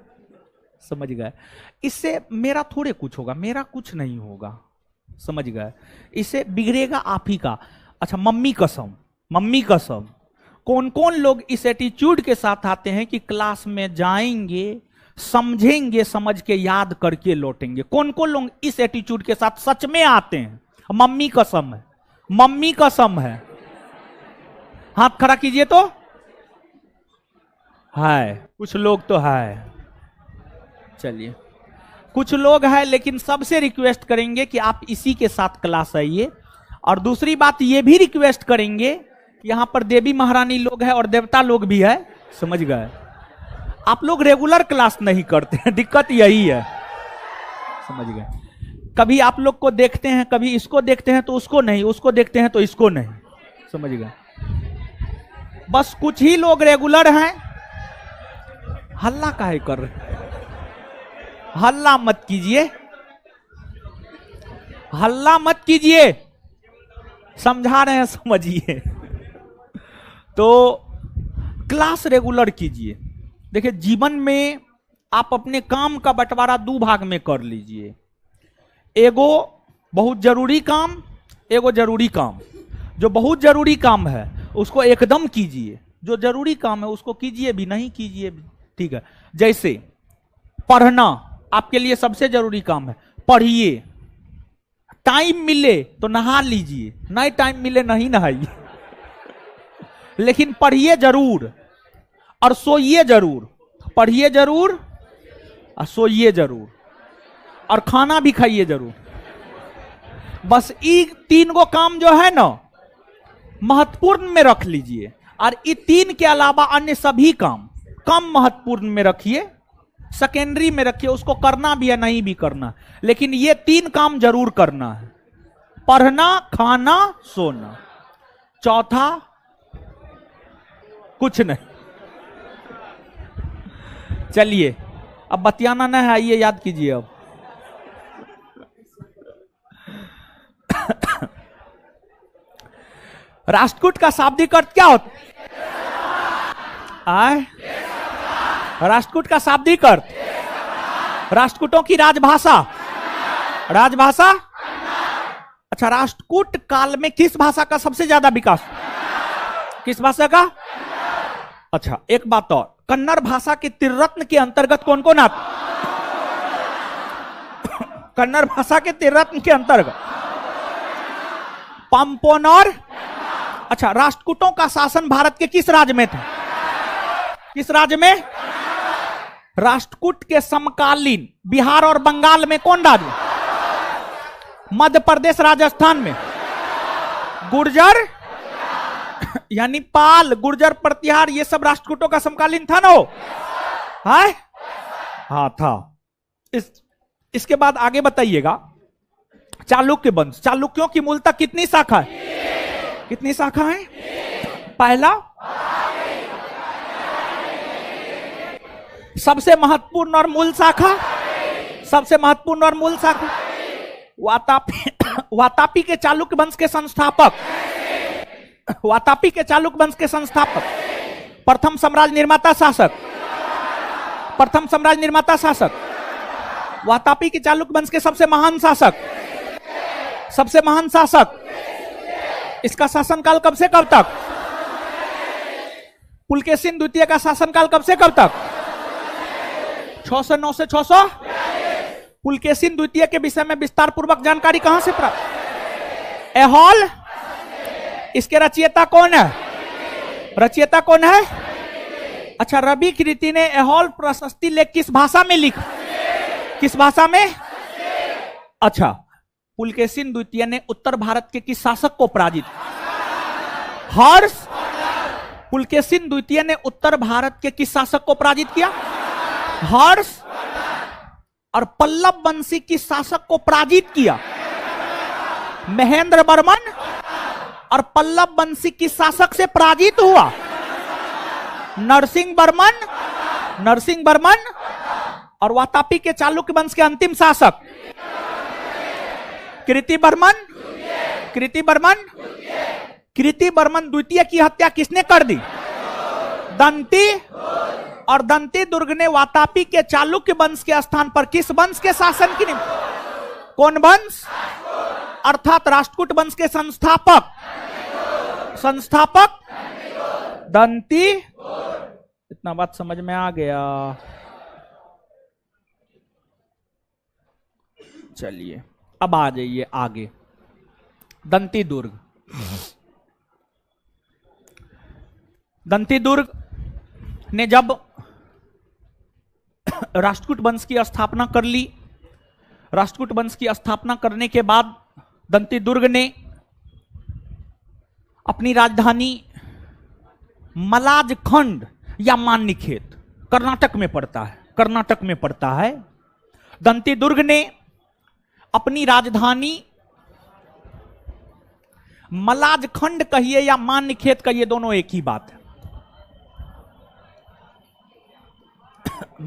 समझ गए? इससे मेरा थोड़े कुछ होगा, मेरा कुछ नहीं होगा। समझ गए? इससे बिगड़ेगा आप ही का। अच्छा, मम्मी कसम, मम्मी कसम। कौन कौन लोग इस एटीट्यूड के साथ आते हैं कि क्लास में जाएंगे, समझेंगे, समझ के याद करके लौटेंगे? कौन कौन लोग इस एटीट्यूड के साथ सच में आते हैं? मम्मी कसम है, मम्मी कसम है। हाथ खड़ा कीजिए तो। है कुछ लोग तो है, चलिए कुछ लोग हैं, लेकिन सबसे रिक्वेस्ट करेंगे कि आप इसी के साथ क्लास आइए। और दूसरी बात ये भी रिक्वेस्ट करेंगे, यहां पर देवी महारानी लोग हैं और देवता लोग भी है, समझ गए? आप लोग रेगुलर क्लास नहीं करते हैं, दिक्कत यही है, समझ गए? कभी आप लोग को देखते हैं, कभी इसको देखते हैं तो उसको नहीं, उसको देखते हैं तो इसको नहीं, समझ गए? बस कुछ ही लोग रेगुलर हैं। हल्ला काहे कर रहे? हल्ला मत कीजिए, हल्ला मत कीजिए, समझा रहे हैं, समझिए। तो क्लास रेगुलर कीजिए। देखिए, जीवन में आप अपने काम का बंटवारा दो भाग में कर लीजिए। एगो बहुत जरूरी काम, एगो जरूरी काम। जो बहुत जरूरी काम है उसको एकदम कीजिए, जो जरूरी काम है उसको कीजिए भी, नहीं कीजिए भी, ठीक है? जैसे पढ़ना आपके लिए सबसे जरूरी काम है, पढ़िए। टाइम मिले तो नहा लीजिए, नहीं टाइम मिले नहीं नहाइए, लेकिन पढ़िए जरूर और सोइए जरूर। पढ़िए जरूर और सोइए जरूर और खाना भी खाइए जरूर। बस ये तीन गो काम जो है ना, महत्वपूर्ण में रख लीजिए। और ये तीन के अलावा अन्य सभी काम कम महत्वपूर्ण में रखिए, सेकेंडरी में रखिए। उसको करना भी है, नहीं भी करना, लेकिन ये तीन काम जरूर करना है: पढ़ना, खाना, सोना। चौथा कुछ नहीं। चलिए, अब बतियाना नहीं है, आइए याद कीजिए। अब राष्ट्रकूट का शाब्दिक अर्थ क्या होता है? राष्ट्रकूट का शाब्दिक अर्थ, राष्ट्रकूटों की राजभाषा, राजभाषा। अच्छा, राष्ट्रकूट काल में किस भाषा का सबसे ज्यादा विकास? किस भाषा का? अच्छा, एक बात और, कन्नड़ भाषा के त्रिरत्न के अंतर्गत कौन कौन आता? कन्नड़ भाषा के त्रिरत्न के अंतर्गत पंपोनर। अच्छा, राष्ट्रकूटों का शासन भारत के किस राज्य में था? किस राज्य में? राष्ट्रकूट के समकालीन बिहार और बंगाल में कौन राज्य? मध्य प्रदेश, राजस्थान में गुर्जर यानी पाल, गुर्जर, प्रतिहार, ये सब राष्ट्रकूटों का समकालीन था ना? वो है? हाँ था। इसके बाद आगे बताइएगा, चालुक्य वंश। चालुक्यों की मूलतः कितनी शाखा है? कितनी शाखा है? पहला, सबसे महत्वपूर्ण और मूल शाखा, सबसे महत्वपूर्ण और मूल शाखा वातापी के चालुक्य वंश के संस्थापक, वातापी के चालुक्य वंश के संस्थापक, प्रथम साम्राज्य निर्माता शासक, प्रथम साम्राज्य निर्माता शासक, वातापी के चालुक्य वंश के सबसे महान शासक, सबसे महान शासक। इसका शासनकाल कब से कब तक? पुलकेशिन द्वितीय का शासनकाल कब से कब तक? 609 से 600। पुलकेशिन द्वितीय के विषय में विस्तार पूर्वक जानकारी कहां से प्राप्त? एहोल। इसके रचयिता कौन है? रचयिता कौन है? अच्छा, रवि कीर्ति ने एहोल प्रशस्ति लेख किस भाषा में लिखा? किस भाषा में? अच्छा, पुलकेशिन द्वितीय ने उत्तर भारत के किस शासक को पराजित? हर्ष। पुलकेशिन द्वितीय ने उत्तर भारत के किस शासक को पराजित किया? हर्ष। और पल्लव वंशी किस शासक को पराजित किया? महेंद्र वर्मन। और पल्लव वंशी किस शासक से पराजित हुआ? नरसिंह वर्मन। नरसिंह वर्मन। और वातापी के चालुक्य वंश के अंतिम शासक कीर्ति वर्मन। कीर्ति वर्मन। कीर्ति वर्मन द्वितीय की हत्या किसने कर दी? दंती। और दंती दुर्ग ने वातापी के चालुक्य वंश के स्थान पर किस वंश के शासन की? कौन वंश? अर्थात राष्ट्रकूट वंश के संस्थापक, संस्थापक दंती, इतना बात समझ में आ गया। चलिए अब आ जाइए आगे। दंती दुर्ग, दंती दुर्ग ने जब राष्ट्रकूट वंश की स्थापना कर ली, राष्ट्रकूट वंश की स्थापना करने के बाद दंती दुर्ग ने अपनी राजधानी मलाजखंड या मान्यखेत, कर्नाटक में पड़ता है, कर्नाटक में पड़ता है। दंती दुर्ग ने अपनी राजधानी मलाजखंड कहिए या मान्यखेत कहिए, दोनों एक ही बात है।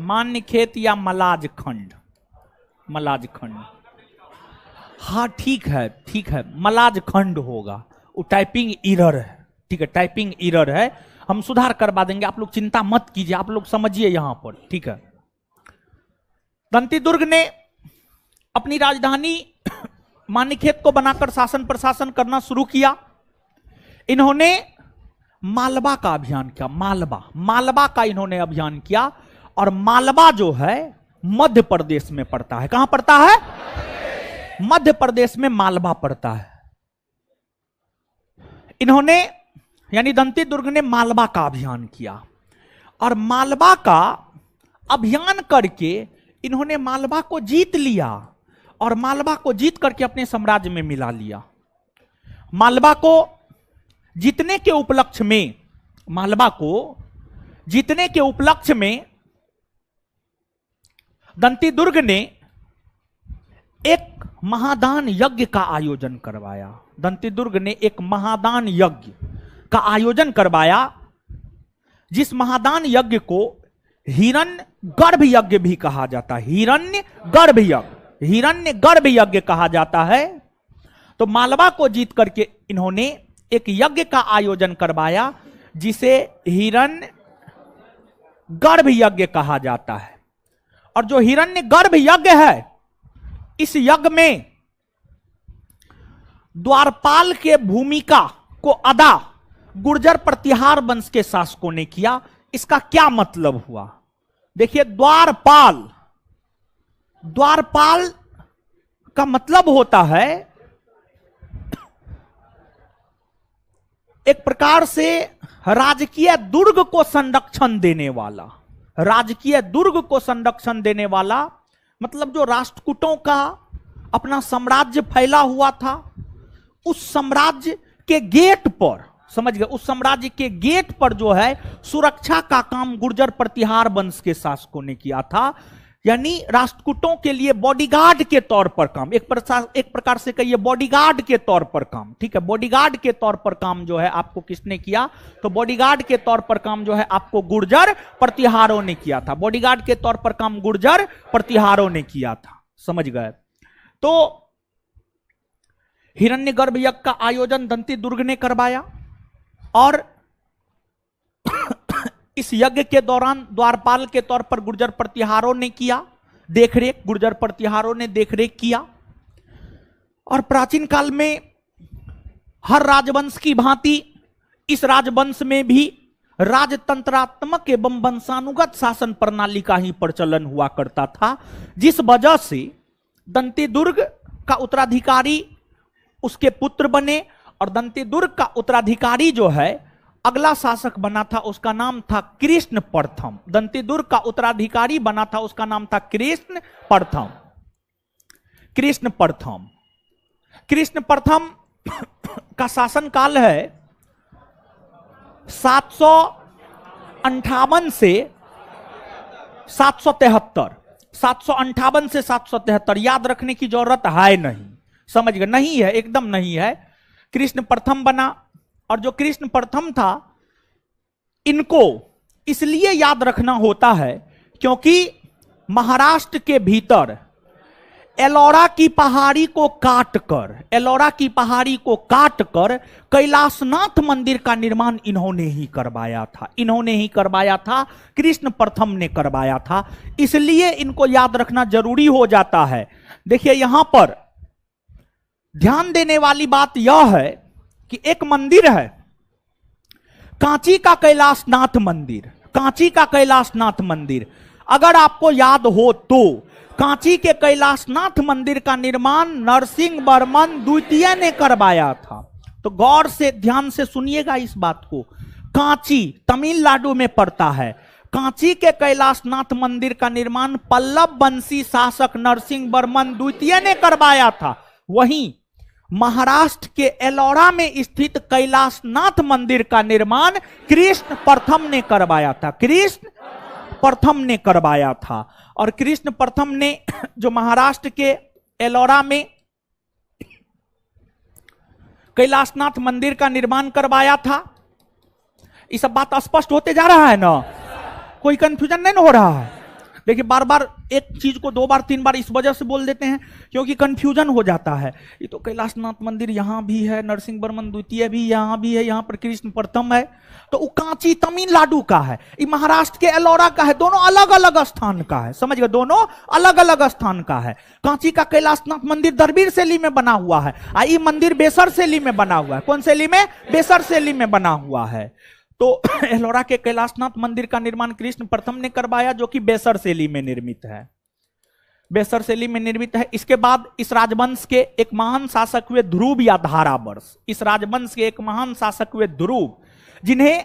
मान्यखेत या मलाजखंड, मलाजखंड, हाँ ठीक है, ठीक है, मलाजखंड होगा। वो टाइपिंग एरर है, ठीक है, टाइपिंग एरर है, हम सुधार करवा देंगे, आप लोग चिंता मत कीजिए, आप लोग समझिए यहां पर, ठीक है। दंती दुर्ग ने अपनी राजधानी मान्यखेत को बनाकर शासन प्रशासन करना शुरू किया। इन्होंने मालवा का अभियान किया, मालवा, मालवा का इन्होंने अभियान किया। और मालवा जो है मध्य प्रदेश में पड़ता है। कहां पड़ता है? मध्य प्रदेश में मालवा पड़ता है। इन्होंने यानी दंती दुर्ग ने मालवा का अभियान किया और मालवा का अभियान करके इन्होंने मालवा को जीत लिया और मालवा को जीत करके अपने साम्राज्य में मिला लिया। मालवा को जीतने के उपलक्ष्य में, मालवा को जीतने के उपलक्ष्य में दंती दुर्ग ने एक महादान यज्ञ का आयोजन करवाया। दंती दुर्ग ने एक महादान यज्ञ का आयोजन करवाया, जिस महादान यज्ञ को हिरण्य गर्भ यज्ञ भी कहा जाता है। हिरण्य गर्भ यज्ञ, हिरण्य गर्भ यज्ञ कहा जाता है। तो मालवा को जीत करके इन्होंने एक यज्ञ का आयोजन करवाया जिसे हिरण्य गर्भ यज्ञ कहा जाता है। और जो हिरण्य गर्भ यज्ञ है, इस यज्ञ में द्वारपाल के भूमिका को अदा गुर्जर प्रतिहार वंश के शासकों ने किया। इसका क्या मतलब हुआ? देखिए, द्वारपाल, द्वारपाल का मतलब होता है एक प्रकार से राजकीय दुर्ग को संरक्षण देने वाला, राजकीय दुर्ग को संरक्षण देने वाला। मतलब जो राष्ट्रकूटों का अपना साम्राज्य फैला हुआ था, उस साम्राज्य के गेट पर, समझ गए, उस साम्राज्य के गेट पर जो है सुरक्षा का काम गुर्जर प्रतिहार वंश के शासकों ने किया था। यानी राष्ट्रकूटों के लिए बॉडीगार्ड के तौर पर काम, एक प्रकार से कहिए बॉडीगार्ड के तौर पर काम, ठीक है। बॉडीगार्ड के तौर पर काम जो है आपको किसने किया? तो बॉडीगार्ड के तौर पर काम जो है आपको गुर्जर प्रतिहारों ने किया था। बॉडीगार्ड के तौर पर काम गुर्जर प्रतिहारों ने किया था, समझ गए। तो हिरण्यगर्भ यज्ञ का आयोजन दंती दुर्ग ने करवाया और इस यज्ञ के दौरान द्वारपाल के तौर पर गुर्जर प्रतिहारों ने किया देखरेख, गुर्जर प्रतिहारों ने देखरेख किया। और प्राचीन काल में हर राजवंश की भांति इस राजवंश में भी राजतंत्रात्मक एवं वंशानुगत शासन प्रणाली का ही प्रचलन हुआ करता था, जिस वजह से दंती दुर्ग का उत्तराधिकारी उसके पुत्र बने। और दंती दुर्ग का उत्तराधिकारी जो है अगला शासक बना था, उसका नाम था कृष्ण प्रथम। दंती दुर्ग का उत्तराधिकारी बना था, उसका नाम था कृष्ण प्रथम। कृष्ण प्रथम, कृष्ण प्रथम का शासन काल है 758 से 773। 758 से 773 याद रखने की जरूरत है नहीं, समझ गए? नहीं है, एकदम नहीं है। कृष्ण प्रथम बना और जो कृष्ण प्रथम था, इनको इसलिए याद रखना होता है क्योंकि महाराष्ट्र के भीतर एलोरा की पहाड़ी को काटकर, एलोरा की पहाड़ी को काटकर कैलाशनाथ मंदिर का निर्माण इन्होंने ही करवाया था, इन्होंने ही करवाया था, कृष्ण प्रथम ने करवाया था। इसलिए इनको याद रखना जरूरी हो जाता है। देखिए, यहां पर ध्यान देने वाली बात यह है कि एक मंदिर है, कांची का कैलाशनाथ मंदिर, कांची का कैलाशनाथ मंदिर, अगर आपको याद हो तो कांची के कैलाशनाथ मंदिर का निर्माण नरसिंह वर्मन द्वितीय ने करवाया था। तो गौर से ध्यान से सुनिएगा इस बात को। कांची तमिलनाडु में पड़ता है। कांची के कैलाशनाथ मंदिर का निर्माण पल्लव वंशी शासक नरसिंह वर्मन द्वितीय ने करवाया था। वहीं महाराष्ट्र के एलोरा में स्थित कैलाशनाथ मंदिर का निर्माण कृष्ण प्रथम ने करवाया था। कृष्ण प्रथम ने करवाया था। और कृष्ण प्रथम ने जो महाराष्ट्र के एलोरा में कैलाशनाथ मंदिर का निर्माण करवाया था, ये सब बात स्पष्ट होते जा रहा है ना, कोई कंफ्यूजन नहीं हो रहा है। देखिए बार बार एक चीज को 2 बार 3 बार इस वजह से बोल देते हैं क्योंकि कंफ्यूजन हो जाता है। ये तो कैलाशनाथ मंदिर यहां भी है, नरसिंह वर्मन द्वितीय भी यहां भी है, यहां पर कृष्ण प्रथम है, तो वो कांची तमिलनाडु का है, ये महाराष्ट्र के एलोरा का है, दोनों अलग अलग स्थान का है। समझ गए, दोनों अलग अलग स्थान का है। कांची का कैलाशनाथ मंदिर दरबीर शैली में बना हुआ है, ये मंदिर बेसर शैली में बना हुआ है। कौन शैली में? बेसर शैली में बना हुआ है। तो एलोरा के कैलाशनाथ मंदिर का निर्माण कृष्ण प्रथम ने करवाया, जो कि बेसर शैली में निर्मित है, बेसर शैली में निर्मित है। इसके बाद इस राजवंश के एक महान शासक हुए ध्रुव या धारावर्ष। इस राजवंश के एक महान शासक हुए ध्रुव, जिन्हें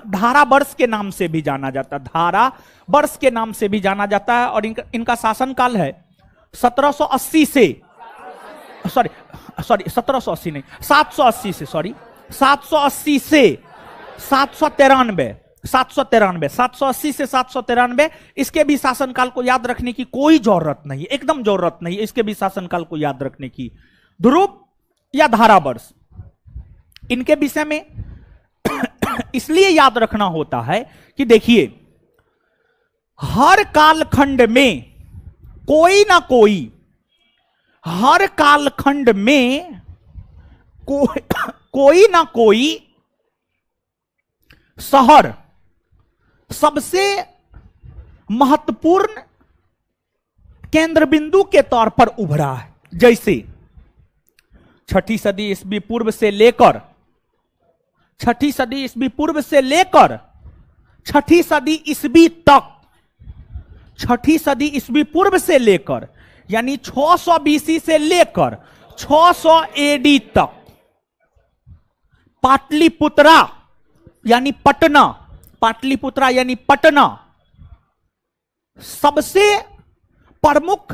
धारावर्ष के नाम से भी जाना जाता है, धारावर्ष के नाम से भी जाना जाता है। और इनका शासनकाल है 1780 से 1780 नहीं 780 से 780 से 793 780 से 793। इसके भी शासनकाल को याद रखने की कोई जरूरत नहीं, एकदम जरूरत नहीं है इसके भी शासनकाल को याद रखने की। ध्रुव या धारावर्ष, इनके विषय में इसलिए याद रखना होता है कि देखिए हर कालखंड में कोई ना कोई, हर कालखंड में कोई ना कोई शहर सबसे महत्वपूर्ण केंद्र बिंदु के तौर पर उभरा है। जैसे 6ठी सदी ईस्वी पूर्व से लेकर 6ठी सदी ईस्वी पूर्व से लेकर 6ठी सदी ईस्वी तक, 6ठी सदी ईस्वी पूर्व से लेकर यानी 600 बीसी से लेकर 600 एडी तक पाटलिपुत्रा यानी पटना, पाटलिपुत्रा यानी पटना सबसे प्रमुख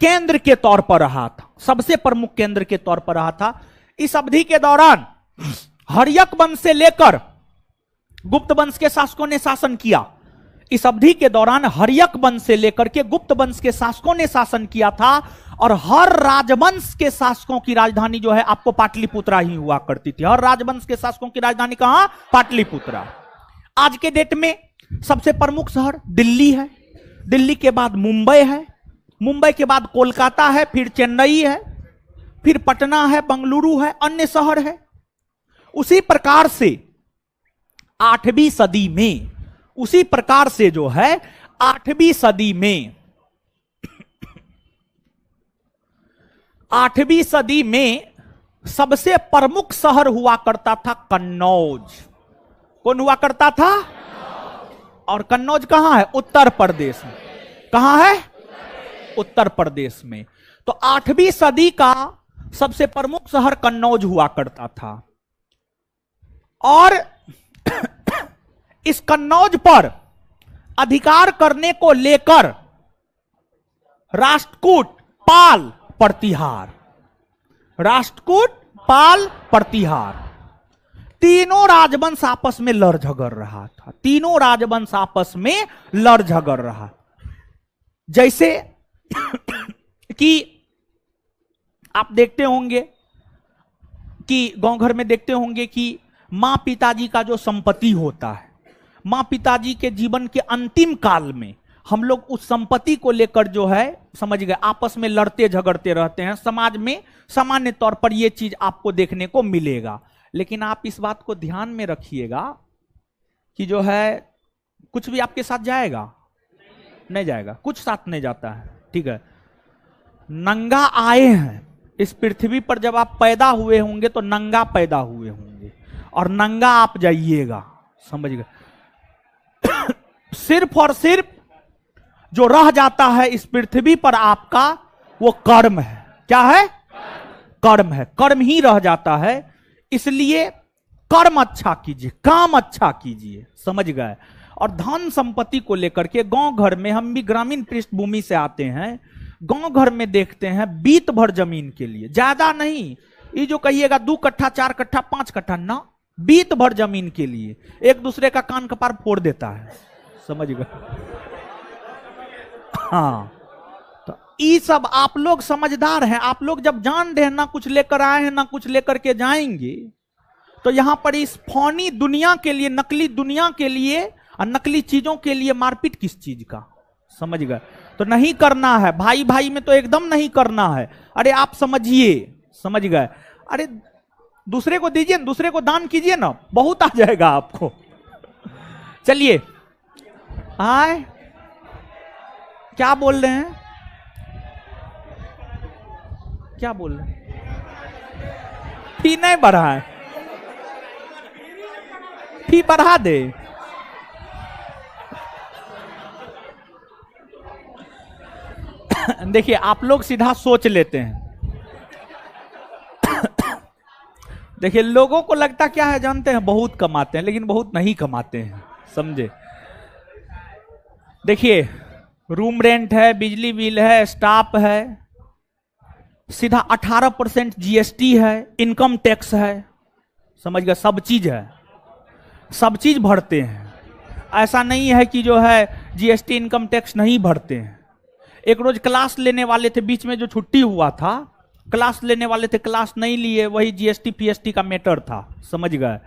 केंद्र के तौर पर रहा था, सबसे प्रमुख केंद्र के तौर पर रहा था। इस अवधि के दौरान हर्यक वंश से लेकर गुप्त वंश के शासकों ने शासन किया। इस अवधि के दौरान हर्यक वंश से लेकर के गुप्त वंश के शासकों ने शासन किया था। और हर राजवंश के शासकों की राजधानी जो है आपको पाटलिपुत्रा ही हुआ करती थी। हर राजवंश के शासकों की राजधानी कहां? पाटलिपुत्रा। आज के डेट में सबसे प्रमुख शहर दिल्ली है, दिल्ली के बाद मुंबई है, मुंबई के बाद कोलकाता है, फिर चेन्नई है, फिर पटना है, बंगलुरु है, अन्य शहर है। उसी प्रकार से 8वीं सदी में, उसी प्रकार से जो है 8वीं सदी में 8वीं सदी में सबसे प्रमुख शहर हुआ करता था कन्नौज। कौन हुआ करता था? और कन्नौज कहां है? उत्तर प्रदेश में। कहां है? उत्तर प्रदेश में। तो 8वीं सदी का सबसे प्रमुख शहर कन्नौज हुआ करता था। और इस कन्नौज पर अधिकार करने को लेकर राष्ट्रकूट, पाल, प्रतिहार, राष्ट्रकूट, पाल, प्रतिहार, तीनों राजवंश आपस में लड़ झगड़ रहा था। तीनों राजवंश आपस में लड़ झगड़ रहा। जैसे कि आप देखते होंगे कि गांव घर में देखते होंगे कि मां पिताजी का जो संपत्ति होता है, मां पिताजी के जीवन के अंतिम काल में हम लोग उस संपत्ति को लेकर जो है समझ गए आपस में लड़ते झगड़ते रहते हैं। समाज में सामान्य तौर पर यह चीज आपको देखने को मिलेगा। लेकिन आप इस बात को ध्यान में रखिएगा कि जो है कुछ भी आपके साथ जाएगा नहीं जाएगा, कुछ साथ नहीं जाता है। ठीक है, नंगा आए हैं इस पृथ्वी पर, जब आप पैदा हुए होंगे तो नंगा पैदा हुए होंगे और नंगा आप जाइएगा। समझ गए? सिर्फ और सिर्फ जो रह जाता है इस पृथ्वी पर आपका, वो कर्म है। क्या है? कर्म है। कर्म ही रह जाता है। इसलिए कर्म अच्छा कीजिए, काम अच्छा कीजिए। समझ गए? और धन संपत्ति को लेकर के गांव घर में, हम भी ग्रामीण पृष्ठभूमि से आते हैं, गांव घर में देखते हैं बीत भर जमीन के लिए, ज्यादा नहीं, ये जो कहिएगा 2 कट्ठा 4 कट्ठा 5 कट्ठा ना, बीत भर जमीन के लिए एक दूसरे का कान कपार फोड़ देता है। समझ गए? हाँ, तो ये सब आप लोग समझदार हैं। आप लोग जब जान रहे हैं ना कुछ लेकर आए हैं ना कुछ लेकर के जाएंगे, तो यहां पर इस फौनी दुनिया के लिए, नकली दुनिया के लिए और नकली चीजों के लिए मारपीट किस चीज का? समझ गए? तो नहीं करना है। भाई भाई में तो एकदम नहीं करना है। अरे आप समझिए, समझ गए? अरे दूसरे को दीजिए, दूसरे को दान कीजिए ना, बहुत आ जाएगा आपको। चलिए, आए क्या बोल रहे हैं? क्या बोल रहे हैं? फी नहीं बढ़ा है, फी बढ़ा दे। देखिए, आप लोग सीधा सोच लेते हैं। देखिए, लोगों को लगता क्या है जानते हैं? बहुत कमाते हैं, लेकिन बहुत नहीं कमाते हैं। समझे? देखिए, रूम रेंट है, बिजली बिल है, स्टाफ है, सीधा 18% जीएसटी है, इनकम टैक्स है। समझ गए? सब चीज है, सब चीज भरते हैं। ऐसा नहीं है कि जो है जीएसटी इनकम टैक्स नहीं भरते हैं। एक रोज क्लास लेने वाले थे, बीच में जो छुट्टी हुआ था, क्लास लेने वाले थे, क्लास नहीं लिए, वही जीएसटी पीएसटी का मैटर था। समझ गए?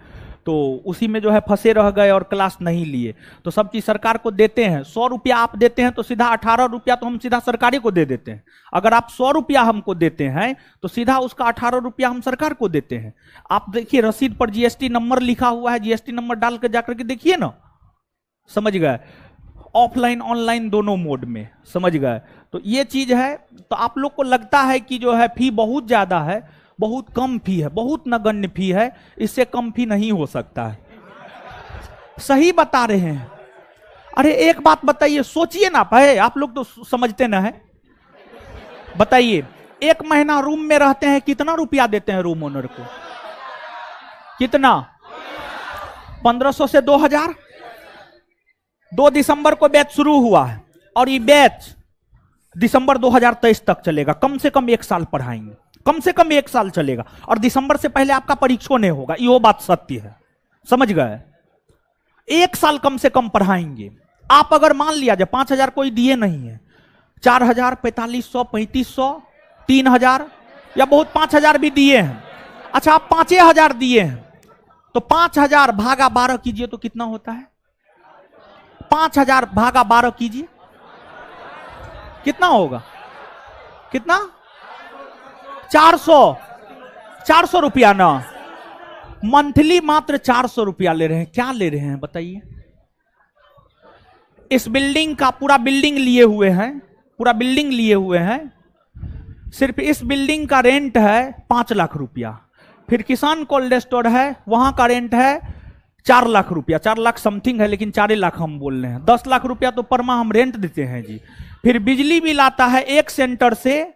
तो उसी में जो है फंसे रह गए और क्लास नहीं लिए। तो सब चीज सरकार को देते हैं। 100 रुपया आप देते हैं तो सीधा 18 रुपया तो हम सीधा सरकारी को दे देते हैं। अगर आप 100 रुपया हमको देते हैं तो सीधा उसका 18 रुपया हम सरकार को देते हैं। आप देखिए, रसीद पर जीएसटी नंबर लिखा हुआ है, जीएसटी नंबर डाल कर जाकर के देखिए ना। समझ गए? ऑफलाइन ऑनलाइन दोनों मोड में। समझ गए? तो ये चीज है। तो आप लोग को लगता है कि जो है फी बहुत ज्यादा है, बहुत कम फी है, बहुत नगण्य फी है, इससे कम फी नहीं हो सकता है। सही बता रहे हैं। अरे एक बात बताइए, सोचिए ना भाई, आप लोग तो समझते ना है। बताइए, 1 महीना रूम में रहते हैं, कितना रुपया देते हैं रूम ओनर को? कितना? 1500 से 2000। 2 दिसंबर को बैच शुरू हुआ है और ये बैच दिसंबर 2023 तक चलेगा। कम से कम 1 साल पढ़ाएंगे, कम से कम 1 साल चलेगा। और दिसंबर से पहले आपका परीक्षा नहीं होगा, ये बात सत्य है। समझ गए? 1 साल कम से कम पढ़ाएंगे। आप अगर मान लिया जाए 5000 कोई दिए नहीं है, 4000, 4500, 3500, 3000 या बहुत 5000 भी दिए हैं। अच्छा, आप 5000 दिए हैं तो 5000 भागा 12 कीजिए तो कितना होता है? 5000 भागा 12 कीजिए, कितना होगा? कितना? 400 रुपया ना। मंथली मात्र 400 रुपया ले रहे हैं। क्या ले रहे हैं बताइए? इस बिल्डिंग का पूरा बिल्डिंग लिए हुए हैं, पूरा बिल्डिंग लिए हुए हैं। सिर्फ इस बिल्डिंग का रेंट है 5 लाख रुपया। फिर किसान कोल्ड स्टोर है, वहां का रेंट है 4 लाख रुपया। 4 लाख समथिंग है, लेकिन 4 लाख हम बोल रहे हैं। 10 लाख रुपया तो पर माह हम रेंट देते हैं जी। फिर बिजली बिल आता है एक सेंटर से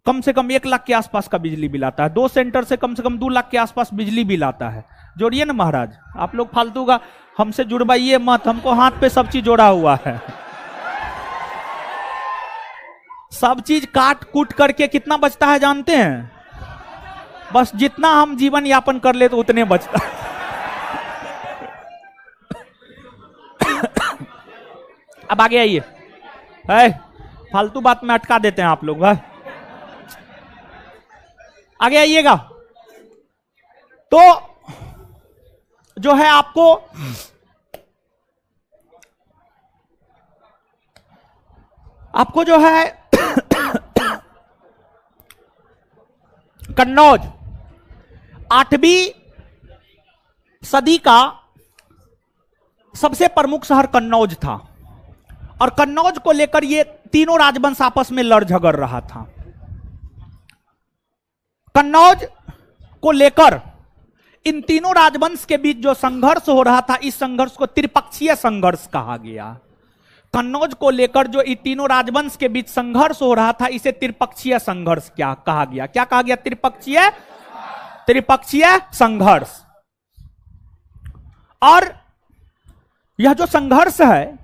कम 1 लाख के आसपास का बिजली बिल आता है। 2 सेंटर से कम 2 लाख के आसपास बिजली बिल आता है। जोड़िए ना महाराज, आप लोग फालतू का हमसे जुड़वाइए मत, हमको हाथ पे सब चीज जोड़ा हुआ है। सब चीज काट कूट करके कितना बचता है जानते हैं? बस जितना हम जीवन यापन कर ले तो उतने बचता है। अब आगे आइए, फालतू बात में अटका देते हैं आप लोग। भाई आगे आइएगा। तो जो है आपको जो है कन्नौज 8वीं सदी का सबसे प्रमुख शहर कन्नौज था। और कन्नौज को लेकर ये तीनों राजवंश आपस में लड़ झगड़ रहा था। कन्नौज को लेकर इन तीनों राजवंश के बीच जो संघर्ष हो रहा था, इस संघर्ष को त्रिपक्षीय संघर्ष कहा गया। कन्नौज को लेकर जो इन तीनों राजवंश के बीच संघर्ष हो रहा था, इसे त्रिपक्षीय संघर्ष क्या कहा गया? क्या कहा गया? त्रिपक्षीय संघर्ष। और यह जो संघर्ष है,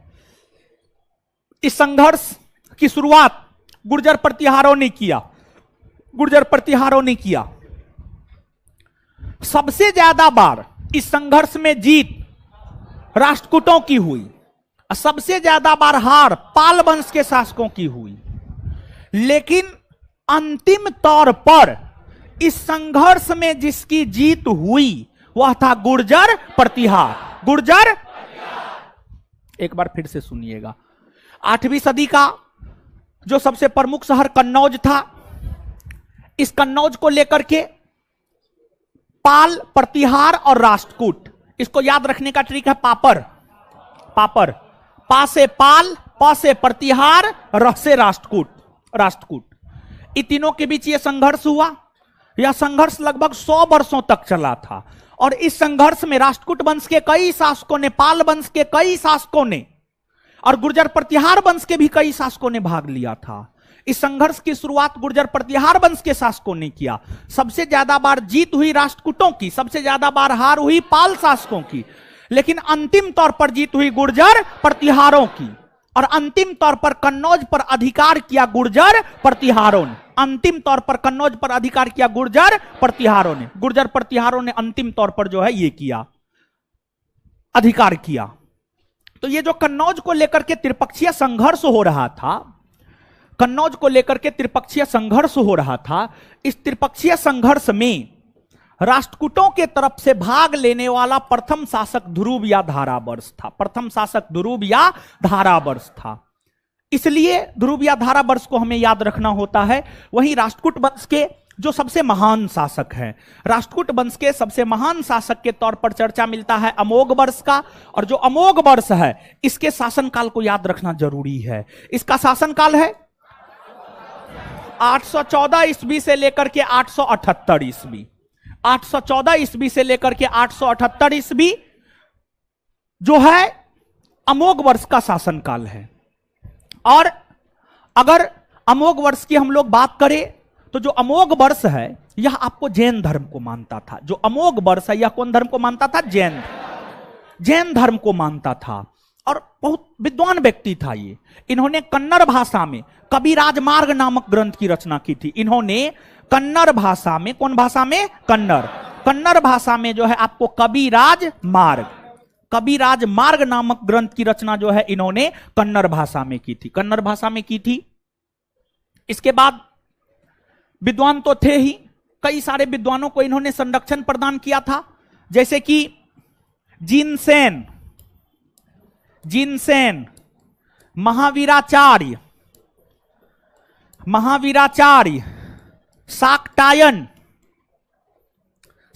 इस संघर्ष की शुरुआत गुर्जर प्रतिहारों ने किया। सबसे ज्यादा बार इस संघर्ष में जीत राष्ट्रकूटों की हुई, सबसे ज्यादा बार हार पाल वंश के शासकों की हुई। लेकिन अंतिम तौर पर इस संघर्ष में जिसकी जीत हुई वह था गुर्जर प्रतिहार। एक बार फिर से सुनिएगा। 8वीं सदी का जो सबसे प्रमुख शहर कन्नौज था, इस कन्नौज को लेकर के पाल, प्रतिहार और राष्ट्रकूट, इसको याद रखने का ट्रिक है पापर। पा से पाल, प से प्रतिहार, र से राष्ट्रकूट। इन तीनों के बीच यह संघर्ष हुआ। यह संघर्ष लगभग 100 वर्षों तक चला था और इस संघर्ष में राष्ट्रकूट वंश के कई शासकों ने, पाल वंश के कई शासकों ने और गुर्जर प्रतिहार वंश के भी कई शासकों ने भाग लिया था। इस संघर्ष की शुरुआत गुर्जर प्रतिहार वंश के शासकों ने किया। सबसे ज्यादा बार जीत हुई राष्ट्रकूटों की, सबसे ज्यादा बार हार हुई पाल शासकों की, लेकिन अंतिम तौर पर जीत हुई गुर्जर प्रतिहारों की और अंतिम तौर पर कन्नौज पर अधिकार किया गुर्जर प्रतिहारों ने। गुर्जर प्रतिहारों ने अंतिम तौर पर जो है ये किया, अधिकार किया। तो ये जो कन्नौज को लेकर के त्रिपक्षीय संघर्ष हो रहा था, इस त्रिपक्षीय संघर्ष में राष्ट्रकूटों के तरफ से भाग लेने वाला प्रथम शासक ध्रुव या धारावर्ष था। इसलिए ध्रुव या धारावर्ष को हमें याद रखना होता है। वहीं राष्ट्रकूट वंश के जो सबसे महान शासक हैं, राष्ट्रकूट वंश के सबसे महान शासक के तौर पर चर्चा मिलता है अमोघ वर्ष का। और जो अमोघ वर्ष है, इसके शासनकाल को याद रखना जरूरी है। इसका शासनकाल है 814 ईस्वी से लेकर के 878 ईस्वी। 814 ईस्वी से लेकर के 878 ईस्वी जो है अमोघ वर्ष का शासनकाल है। और अगर अमोघ वर्ष की हम लोग बात करें तो जो अमोघ वर्ष है यह आपको जैन धर्म को मानता था। जो अमोघ वर्ष है यह कौन धर्म को मानता था? जैन धर्म को मानता था। और बहुत विद्वान व्यक्ति था ये। इन्होंने कन्नड़ भाषा में कविराज मार्ग नामक ग्रंथ की रचना की थी। इन्होंने कन्नड़ भाषा में, कौन भाषा में? कन्नड़ भाषा में जो है आपको कविराज मार्ग नामक ग्रंथ की रचना जो है इन्होंने कन्नड़ भाषा में की थी। इसके बाद विद्वान तो थे ही, कई सारे विद्वानों को इन्होंने संरक्षण प्रदान किया था, जैसे कि जिनसेन, महावीराचार्य,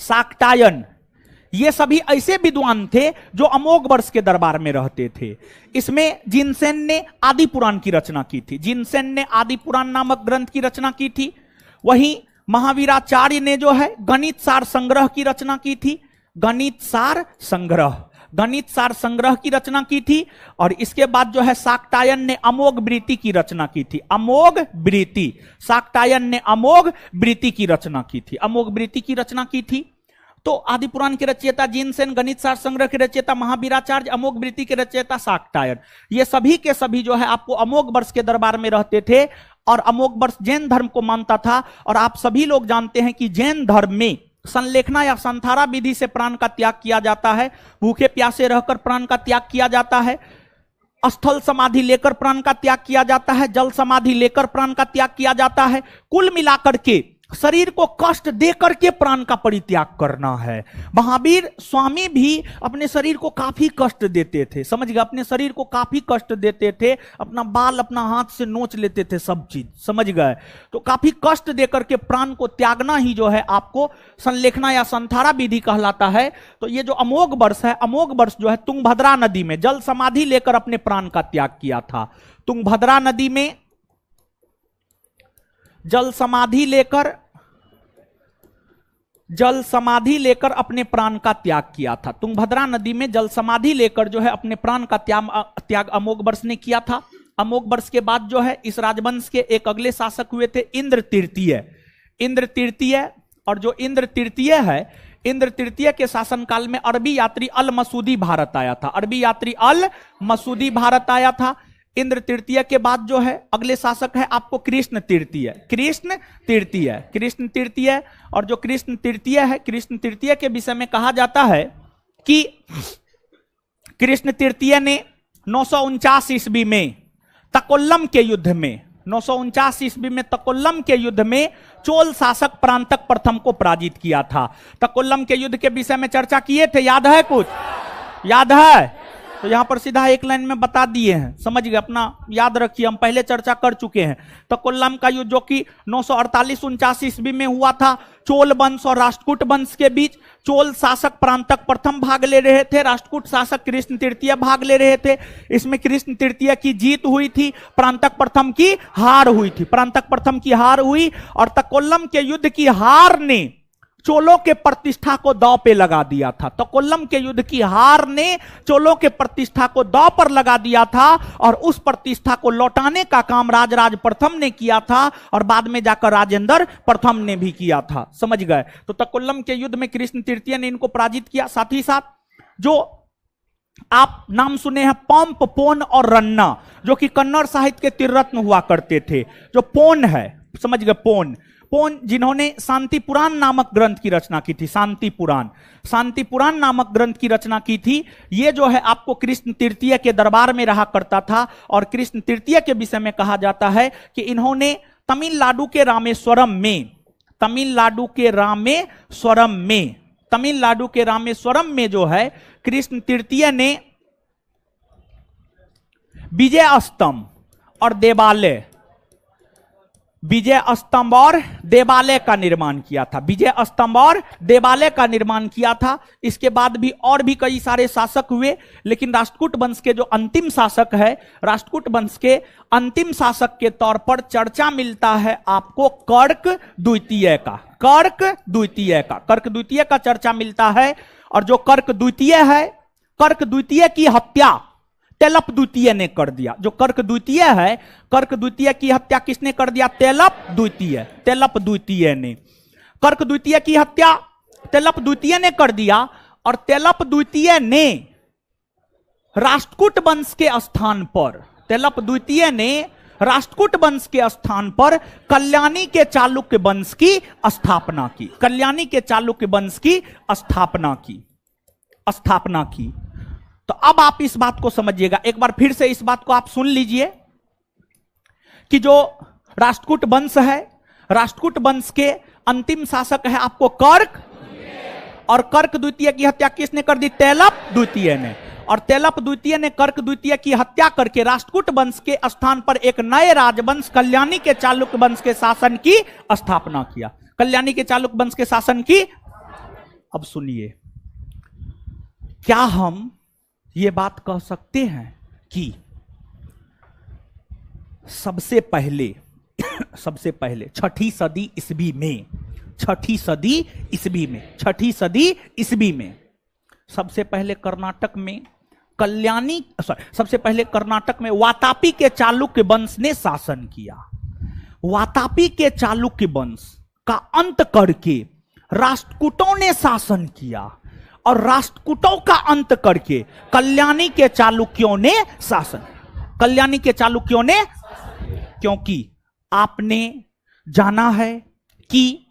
शाक्टायन, ये सभी ऐसे विद्वान थे जो अमोघ वर्ष के दरबार में रहते थे। इसमें जिनसेन ने आदि पुराण की रचना की थी। जिनसेन ने आदि पुराण नामक ग्रंथ की रचना की थी। वहीं महावीराचार्य ने जो है गणित सार संग्रह की रचना की थी। गणित सार संग्रह की रचना की थी। और इसके बाद जो है शाक्टायन ने अमोघ वृत्ति की रचना की थी। शाक्टायन ने अमोघ वृत्ति की रचना की थी। तो आदि पुराण के रचयिता जिनसेन, गणित सार संग्रह के रचयिता महावीराचार्य, अमोघ वृत्ति के रचयिता शाक्टायन, ये सभी के सभी जो है आपको अमोघ वर्ष के दरबार में रहते थे। और अमोघ वर्ष जैन धर्म को मानता था। और आप सभी लोग जानते हैं कि जैन धर्म में संलेखना या संथारा विधि से प्राण का त्याग किया जाता है। भूखे प्यासे रहकर प्राण का त्याग किया जाता है। स्थल समाधि लेकर प्राण का त्याग किया जाता है। जल समाधि लेकर प्राण का त्याग किया जाता है। कुल मिलाकर के शरीर को कष्ट देकर के प्राण का परित्याग करना है। महावीर स्वामी भी अपने शरीर को काफी कष्ट देते थे, समझ गए? अपने शरीर को काफी कष्ट देते थे। अपना बाल अपना हाथ से नोच लेते थे, सब चीज, समझ गए? तो काफी कष्ट देकर के प्राण को त्यागना ही जो है आपको संलेखना या संथारा विधि कहलाता है। तो ये जो अमोघ वर्ष है, अमोघ वर्ष जो है तुंगभद्रा नदी में जल समाधि लेकर अपने प्राण का त्याग किया था। तुंगभद्रा नदी में जल समाधि लेकर जल समाधि लेकर अपने प्राण का त्याग किया था। तुंगभद्रा नदी में जल समाधि लेकर जो है अपने प्राण का त्याग अमोघवर्ष ने किया था। अमोघवर्ष के बाद जो है इस राजवंश के एक अगले शासक हुए थे इंद्र तृतीय। इंद्र तृतीय, और जो इंद्र तृतीय है, इंद्र तृतीय के शासनकाल में अरबी यात्री अल मसूदी भारत आया था। अरबी यात्री अल मसूदी भारत आया था। इंद्र तृतीय के बाद जो है अगले शासक है आपको कृष्ण तृतीय। कृष्ण तृतीय, कृष्ण तृतीय, और जो कृष्ण तृतीय है, कृष्ण तृतीय के विषय में कहा जाता है कि कृष्ण तृतीय ने 949 ईस्वी में तकोल्लम के युद्ध में, 949 ईस्वी में तकोल्लम के युद्ध में चोल शासक परांतक प्रथम को पराजित किया था। तकोल्लम के युद्ध के विषय में चर्चा किए थे, याद है कुछ? याद है? तो यहां पर सीधा एक लाइन में बता दिए हैं, समझ गए, अपना याद रखिए, हम पहले चर्चा कर चुके हैं। तकोल्लम का युद्ध जो कि 948-49 ईस्वी में हुआ था चोल वंश और राष्ट्रकूट वंश के बीच। चोल शासक परांतक प्रथम भाग ले रहे थे, राष्ट्रकूट शासक कृष्ण तृतीय भाग ले रहे थे। इसमें कृष्ण तृतीय की जीत हुई थी, परांतक प्रथम की हार हुई थी। परांतक प्रथम की हार हुई और तकोल्लम के युद्ध की हार ने चोलों के प्रतिष्ठा को दांव पे लगा दिया था। तकोल्लम के युद्ध की हार ने चोलों के प्रतिष्ठा को दांव पर लगा दिया था और उस प्रतिष्ठा को लौटाने का काम राजराज प्रथम ने किया था और बाद में जाकर राजेंद्र प्रथम ने भी किया था, समझ गए। तो तकोल्लम के युद्ध में कृष्ण तृतीय ने इनको पराजित किया। साथ ही साथ जो आप नाम सुने हैं पंप, पोन और रन्ना, जो कि कन्नड़ साहित्य के त्रिरत्न हुआ करते थे। जो पोन है, समझ गए, पोन जिन्होंने शांति पुराण नामक ग्रंथ की रचना की थी। शांति पुराण नामक ग्रंथ की रचना की थी। ये जो है आपको कृष्ण तृतीय के दरबार में रहा करता था और कृष्ण तृतीय के विषय में कहा जाता है कि इन्होंने तमिलनाडु के रामेश्वरम में जो है कृष्ण तृतीय ने विजय स्तंभ और देवालय का निर्माण किया था। विजय स्तंभ और देवालय का निर्माण किया था। इसके बाद भी और भी कई सारे शासक हुए, लेकिन राष्ट्रकूट वंश के जो अंतिम शासक है, राष्ट्रकूट वंश के अंतिम शासक के तौर पर चर्चा मिलता है आपको कर्क द्वितीय का चर्चा मिलता है। और जो कर्क द्वितीय है, कर्क द्वितीय की हत्या तेलप द्वितीय ने कर दिया। जो कर्क द्वितीय है, कर्क द्वितीय की हत्या किसने कर दिया? तेलप द्वितीय ने। कर्क द्वितीय की हत्या तेलप द्वितीय ने कर दिया और तेलप द्वितीय ने राष्ट्रकूट वंश के स्थान पर कल्याणी के चालुक्य वंश की स्थापना की। तो अब आप इस बात को समझिएगा, एक बार फिर से इस बात को आप सुन लीजिए कि जो राष्ट्रकूट वंश है, राष्ट्रकूट वंश के अंतिम शासक है आपको कर्क, और कर्क द्वितीय की हत्या किसने कर दी? तेलप द्वितीय ने। और तेलप द्वितीय ने कर्क द्वितीय की हत्या करके राष्ट्रकूट वंश के स्थान पर एक नए राजवंश कल्याणी के चालुक्य वंश के शासन की स्थापना किया। कल्याणी के चालुक्य वंश के शासन की। अब सुनिए, क्या हम ये बात कह सकते हैं कि सबसे पहले छठी सदी ईस्वी में सबसे पहले कर्नाटक में वातापी के चालुक्य वंश ने शासन किया। वातापी के चालुक्य वंश का अंत करके राष्ट्रकूटों ने शासन किया और राष्ट्रकूटों का अंत करके कल्याणी के चालुक्यों ने शासन। क्योंकि आपने जाना है कि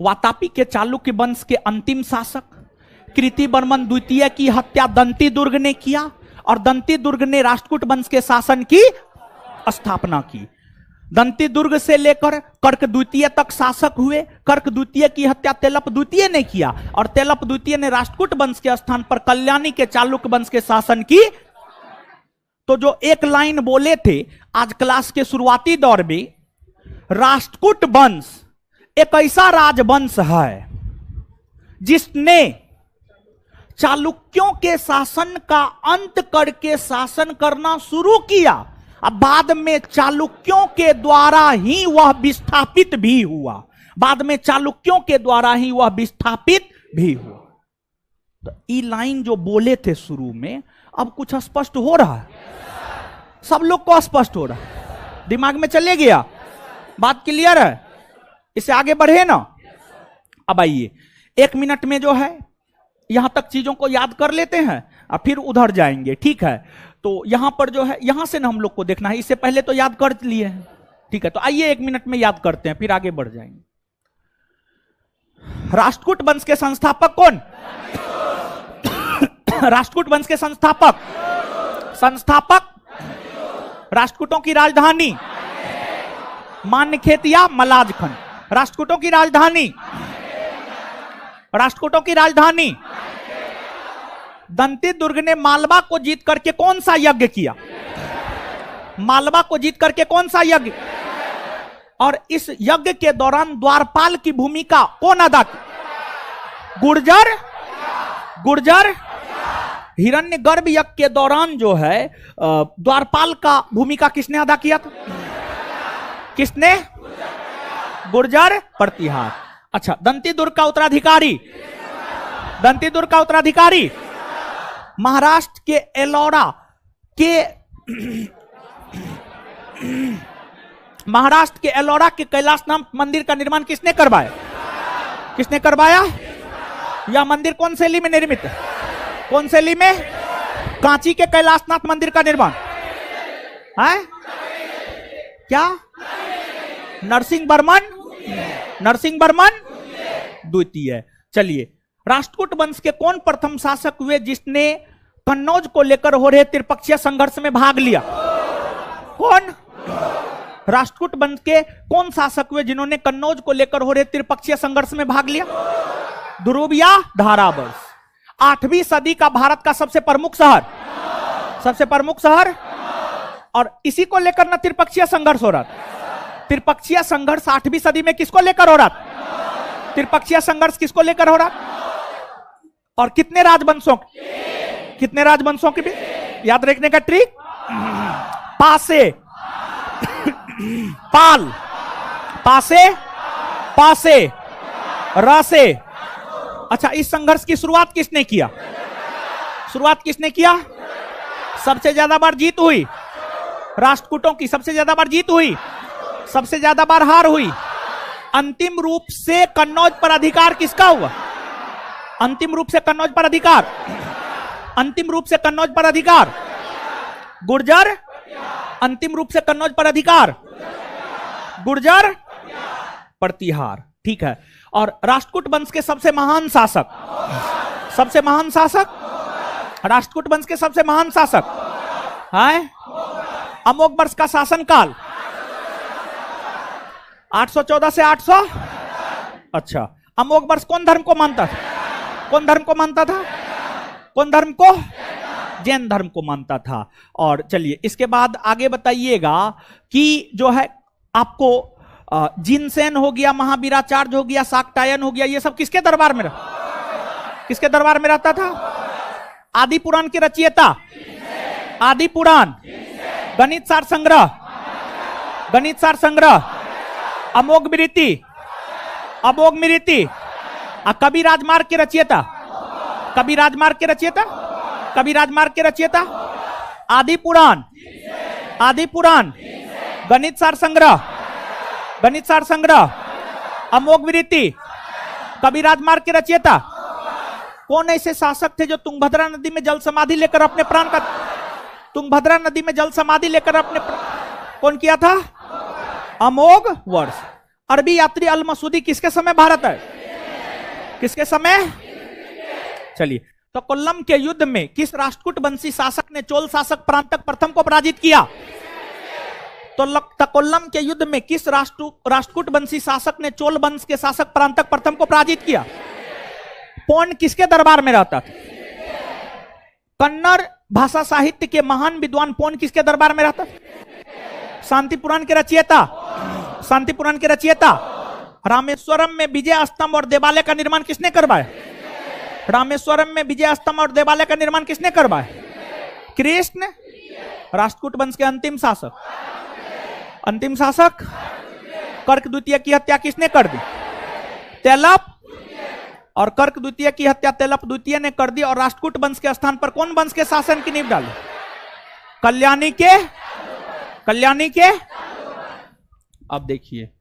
वातापी के चालुक्य वंश के अंतिम शासक कृतिवर्मन द्वितीय की हत्या दंती दुर्ग ने किया और दंती दुर्ग ने राष्ट्रकूट वंश के शासन की स्थापना की। दंती दुर्ग से लेकर कर्क द्वितीय तक शासक हुए। कर्क द्वितीय की हत्या तेलप द्वितीय ने किया और तेलप द्वितीय ने राष्ट्रकूट वंश के स्थान पर कल्याणी के चालुक्य वंश के शासन की। तो जो एक लाइन बोले थे आज क्लास के शुरुआती दौर में, राष्ट्रकूट वंश एक ऐसा राजवंश है जिसने चालुक्यों के शासन का अंत करके शासन करना शुरू किया। अब बाद में चालुक्यों के द्वारा ही वह विस्थापित भी हुआ। बाद में चालुक्यों के द्वारा ही वह विस्थापित भी हुआ। तो ये लाइन जो बोले थे शुरू में, अब कुछ स्पष्ट हो रहा है, सब लोग को स्पष्ट हो रहा है, दिमाग में चले गया, बात क्लियर है, इससे आगे बढ़े ना। अब आइए 1 मिनट में जो है यहां तक चीजों को याद कर लेते हैं और फिर उधर जाएंगे, ठीक है। तो यहां पर जो है, यहां से ना हम लोग को देखना है, इससे पहले तो याद कर लिए हैं, ठीक है। तो आइए 1 मिनट में याद करते हैं, फिर आगे बढ़ जाएंगे। राष्ट्रकूट वंश के संस्थापक कौन? राष्ट्रकूट वंश के संस्थापक राष्ट्रकूटों की राजधानी मान्यखेत या मलाजखंड। राष्ट्रकूटों की राजधानी दंती दुर्ग ने मालवा को जीत करके कौन सा यज्ञ किया? मालवा को जीत करके कौन सा यज्ञ? और इस यज्ञ के दौरान द्वारपाल की भूमिका कौन अदा की? गुर्जर हिरण्यगर्भ यज्ञ के दौरान जो है द्वारपाल का भूमिका किसने अदा किया था? किसने? गुर्जर प्रतिहार। अच्छा, दंती दुर्ग का उत्तराधिकारी महाराष्ट्र के एलोरा के कैलाशनाथ मंदिर का निर्माण किसने करवाया? यह मंदिर कौन शैली में निर्मित है? कौन शैली में? कांची के कैलाशनाथ मंदिर का निर्माण है क्या? नरसिंह वर्मन द्वितीय। चलिए, राष्ट्रकूट वंश के कौन प्रथम शासक हुए जिसने कन्नौज को लेकर हो रहे त्रिपक्षीय संघर्ष में भाग लिया? कौन? राष्ट्रकूट वंश के कौन शासक हुए जिन्होंने कन्नौज को लेकर हो रहे त्रिपक्षीय संघर्ष में भाग लिया? ध्रुव या धारावंश। 8वीं सदी का भारत का सबसे प्रमुख शहर, और इसी को लेकर ना त्रिपक्षीय संघर्ष हो रहा था। त्रिपक्षीय संघर्ष 8वीं सदी में किसको लेकर हो रहा था? त्रिपक्षीय संघर्ष किसको लेकर हो रहा? और कितने राजवंशों के भी याद रखने का ट्रिक, पासे, पाल, पासे, रसे। अच्छा, इस संघर्ष की शुरुआत किसने किया? सबसे ज्यादा बार जीत हुई राष्ट्रकूटों की, सबसे ज्यादा बार जीत हुई, सबसे ज्यादा बार हार हुई। अंतिम रूप से कन्नौज पर अधिकार किसका हुआ? अंतिम रूप से कन्नौज पर अधिकार गुर्जर। अंतिम रूप से कन्नौज पर अधिकार गुर्जर प्रतिहार, ठीक है। और राष्ट्रकूट वंश के सबसे महान शासक राष्ट्रकूट वंश के सबसे महान शासक है अमोघ वर्ष का शासनकाल 814 से 800। अच्छा, अमोघ वर्ष कौन धर्म को मानता था? जैन धर्म को मानता था। और चलिए, इसके बाद आगे बताइएगा कि जो है आपको जिनसेन हो गया, महावीराचार्य हो गया, शाक्टायन हो गया, ये सब किसके दरबार में रहता था? आदि पुराण के रचयिता, आदि पुराण, गणित सार संग्रह, अमोघ मृति, कवि राजमार्ग के रचयिता, आदि पुराण, गणित सार संग्रह, अमोघ मृति, कवि राजमार्ग के रचयिता। कौन ऐसे शासक थे जो तुंगभद्रा नदी में जल समाधि लेकर अपने कौन किया था? अमोघ वर्ष। अरबी यात्री अल मसूदी किसके समय भारत है? किसके समय? चलिए, तो कोल्लम के युद्ध में किस राष्ट्रकूट वंशी शासक ने चोल शासक परांतक प्रथम को पराजित किया? तो तकोल्लम के युद्ध में किस राष्ट्रकूट वंशी शासक ने चोल वंश के शासक परांतक प्रथम को पराजित किया? पौंड किसके दरबार में रहता था? कन्नड़ भाषा साहित्य के महान विद्वान पौंड किसके दरबार में रहता था? शांति पुराण के रचयिता। रामेश्वरम में विजय स्तंभ और देवालय का निर्माण किसने करवाया? कृष्ण। राष्ट्रकूट वंश के अंतिम शासक कर्क द्वितीय की हत्या किसने कर दी? तेलप और कर्क द्वितीय की हत्या तेलप द्वितीय ने कर दी और राष्ट्रकूट वंश के स्थान पर कौन वंश के शासन की नींव डाली? कल्याणी के। अब देखिए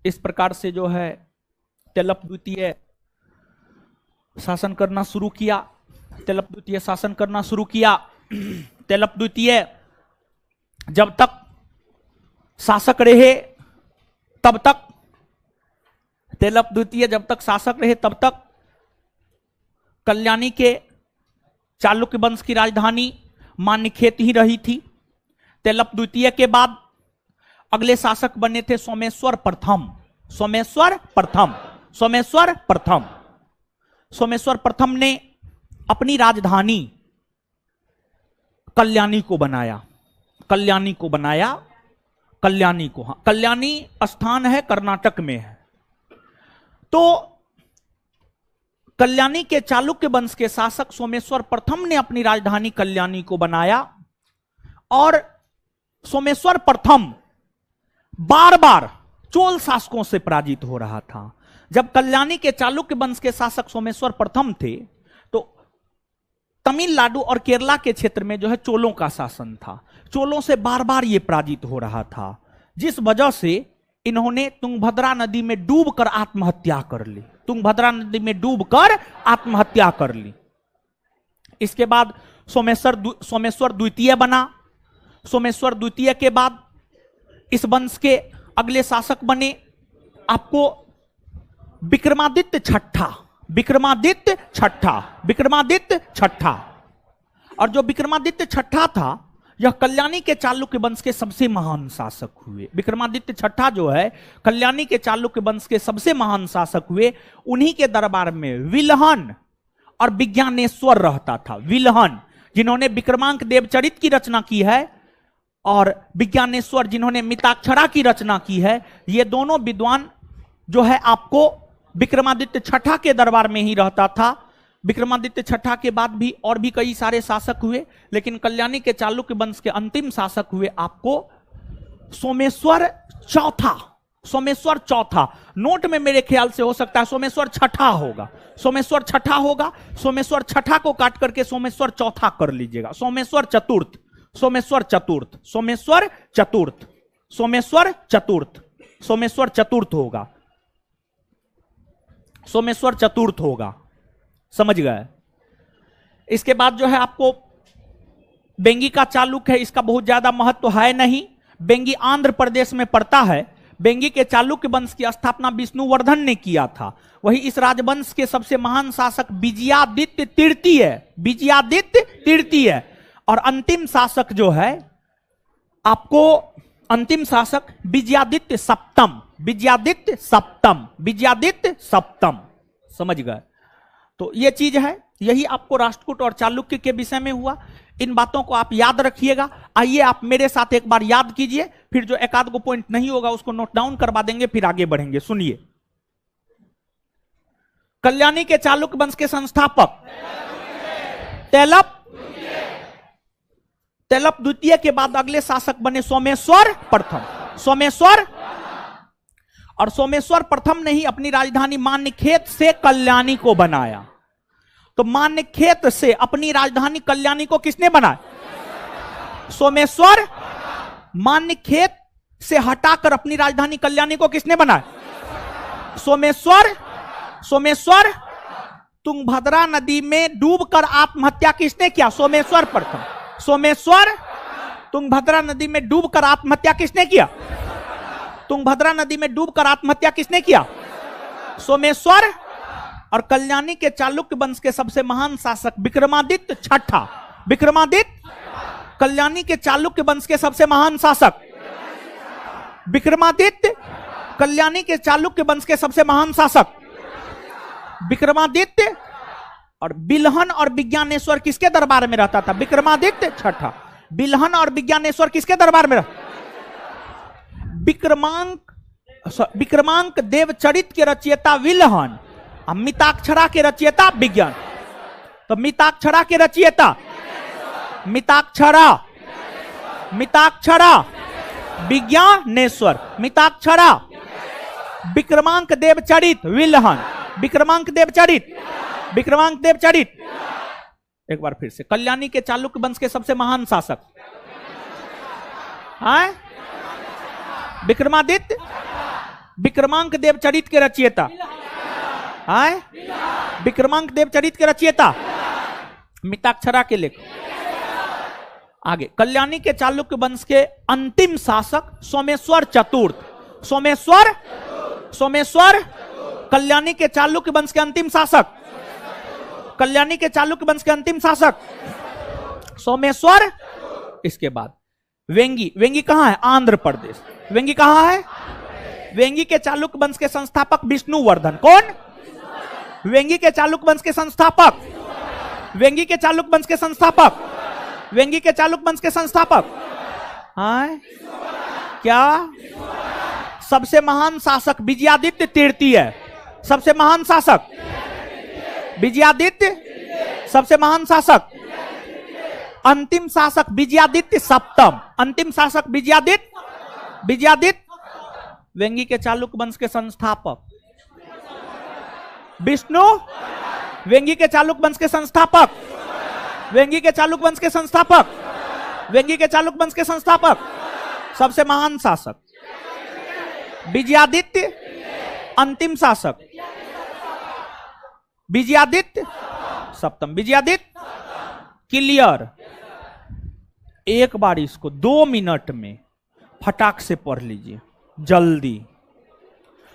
इस प्रकार से जो है तेलप द्वितीय शासन करना शुरू किया। तेलप द्वितीय शासन करना शुरू किया। तेलप द्वितीय जब तक शासक रहे तब तक, तेलप द्वितीय जब तक शासक रहे तब तक कल्याणी के चालुक्य वंश की राजधानी मान्यखेत ही रही थी। तेलप द्वितीय के बाद अगले शासक बने थे सोमेश्वर प्रथम। सोमेश्वर प्रथम ने अपनी राजधानी कल्याणी को बनाया। कल्याणी स्थान है कर्नाटक में है। तो कल्याणी के चालुक्य वंश के शासक सोमेश्वर प्रथम ने अपनी राजधानी कल्याणी को बनाया और सोमेश्वर प्रथम बार बार चोल शासकों से पराजित हो रहा था। जब कल्याणी के चालुक्य वंश के शासक सोमेश्वर प्रथम थे तो तमिलनाडु और केरला के क्षेत्र में जो है चोलों का शासन था। चोलों से बार बार ये पराजित हो रहा था, जिस वजह से इन्होंने तुंगभद्रा नदी में डूबकर आत्महत्या कर ली। इसके बाद सोमेश्वर द्वितीय बना। सोमेश्वर द्वितीय के बाद इस वंश के अगले शासक बने आपको विक्रमादित्य छठा। और जो विक्रमादित्य छठा था यह कल्याणी के चालुक्य वंश के सबसे महान शासक हुए। विक्रमादित्य छठा जो है कल्याणी के चालुक्य वंश के सबसे महान शासक हुए। उन्हीं के दरबार में विल्हन और विज्ञानेश्वर रहता था। विल्हन जिन्होंने विक्रमांक देवचरित की रचना की है और विज्ञानेश्वर जिन्होंने मिताक्षरा की रचना की है, ये दोनों विद्वान जो है आपको विक्रमादित्य छठा के दरबार में ही रहता था। विक्रमादित्य छठा के बाद भी और भी कई सारे शासक हुए, लेकिन कल्याणी के चालुक्य वंश के अंतिम शासक हुए आपको सोमेश्वर चौथा। नोट में मेरे ख्याल से हो सकता है सोमेश्वर छठा होगा। सोमेश्वर छठा को काट करके सोमेश्वर चौथा कर लीजिएगा। सोमेश्वर चतुर्थ होगा। समझ गए? इसके बाद जो है आपको बेंगी का चालुक्य है, इसका बहुत ज्यादा महत्व है नहीं। बेंगी आंध्र प्रदेश में पड़ता है। बेंगी के चालुक्य वंश की स्थापना विष्णुवर्धन ने किया था। वही इस राजवंश के सबसे महान शासक विजयादित्य तृतीय और अंतिम शासक जो है आपको विजयादित्य सप्तम। समझ गए? तो ये चीज है, यही आपको राष्ट्रकूट और चालुक्य के विषय में हुआ। इन बातों को आप याद रखिएगा। आइए आप मेरे साथ एक बार याद कीजिए, फिर जो एक आध गो पॉइंट नहीं होगा उसको नोट डाउन करवा देंगे, फिर आगे बढ़ेंगे। सुनिए, कल्याणी के चालुक्य वंश के संस्थापक तेलप द्वितीय के बाद अगले शासक बने सोमेश्वर प्रथम ने ही अपनी राजधानी मान्यखेत से कल्याणी को बनाया। तो मान्यखेत से अपनी राजधानी कल्याणी को किसने बनाया? सोमेश्वर। मान्यखेत से हटाकर अपनी राजधानी कल्याणी को किसने बनाया? सोमेश्वर। तुंगभद्रा नदी में डूबकर आत्महत्या किसने किया? सोमेश्वर प्रथम। तुंगभद्रा नदी में डूबकर आत्महत्या किसने किया? सोमेश्वर। और कल्याणी के चालुक्य वंश के सबसे महान शासक विक्रमादित्य छठा। कल्याणी के चालुक्य वंश के सबसे महान शासक विक्रमादित्य। कल्याणी के चालुक्य वंश के सबसे महान शासक विक्रमादित्य। और बिल्हन और विज्ञानेश्वर किसके दरबार में रहता था? विक्रमादित्य छठा। बिल्हन और विज्ञानेश्वर किसके दरबार में रहता? विक्रमांक देवचरित के रचयिता विल्हन, मिताक्षरा के रचयिता विज्ञान। तो मिताक्षरा के रचयिता मिताक्षरा विज्ञानेश्वर। विक्रमांक देव चरित विल्हन, विक्रमांक देव चरित, विक्रमांक देव चरित। एक बार फिर से, कल्याणी के चालुक्य वंश के सबसे महान शासक, हैं? विक्रमादित्य, विक्रमांक देव चरित के रचयिता, हैं? विक्रमांक देव चरित के रचयिता, मिताक्षरा के लेखक। आगे, कल्याणी के चालुक्य वंश के अंतिम शासक सोमेश्वर चतुर्थ, सोमेश्वर, सोमेश्वर, कल्याणी के चालुक्य वंश के अंतिम शासक, कल्याणी के चालुक्य वंश के अंतिम शासक सोमेश्वर। इसके बाद वेंगी, वेंगी कहां है? आंध्र प्रदेश। वेंगी कहां है? वेंगी के चालुक्य वंश के संस्थापक विष्णुवर्धन। कौन? वेंगी के चालुक्य वंश के संस्थापक, वेंगी के चालुक्य वंश के संस्थापक, वेंगी के चालुक्य वंश के संस्थापक, हाँ? क्या? सबसे महान शासक विजयादित्य तृतीय, सबसे महान शासक विजयादित्य, सबसे महान शासक। अंतिम शासक विजयादित्य सप्तम, अंतिम शासक विजयादित्य, विजयादित्य। वेंगी के चालुक्य वंश के संस्थापक विष्णु, वेंगी के चालुक्य वंश के संस्थापक, वेंगी के चालुक्य वंश के संस्थापक, वेंगी के चालुक्य वंश के संस्थापक, सबसे महान शासक विजयादित्य। अंतिम शासक विजयादित्य सप्तम, विजयादित्य। क्लियर? एक बार इसको 2 मिनट में फटाक से पढ़ लीजिए जल्दी।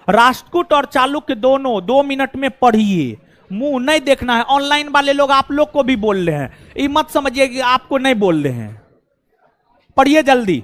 राष्ट्रकूट और चालुक्य दोनों 2 मिनट में पढ़िए, मुंह नहीं देखना है। ऑनलाइन वाले लोग आप लोग को भी बोल रहे हैं, ये मत समझिए कि आपको नहीं बोल रहे हैं। पढ़िए जल्दी।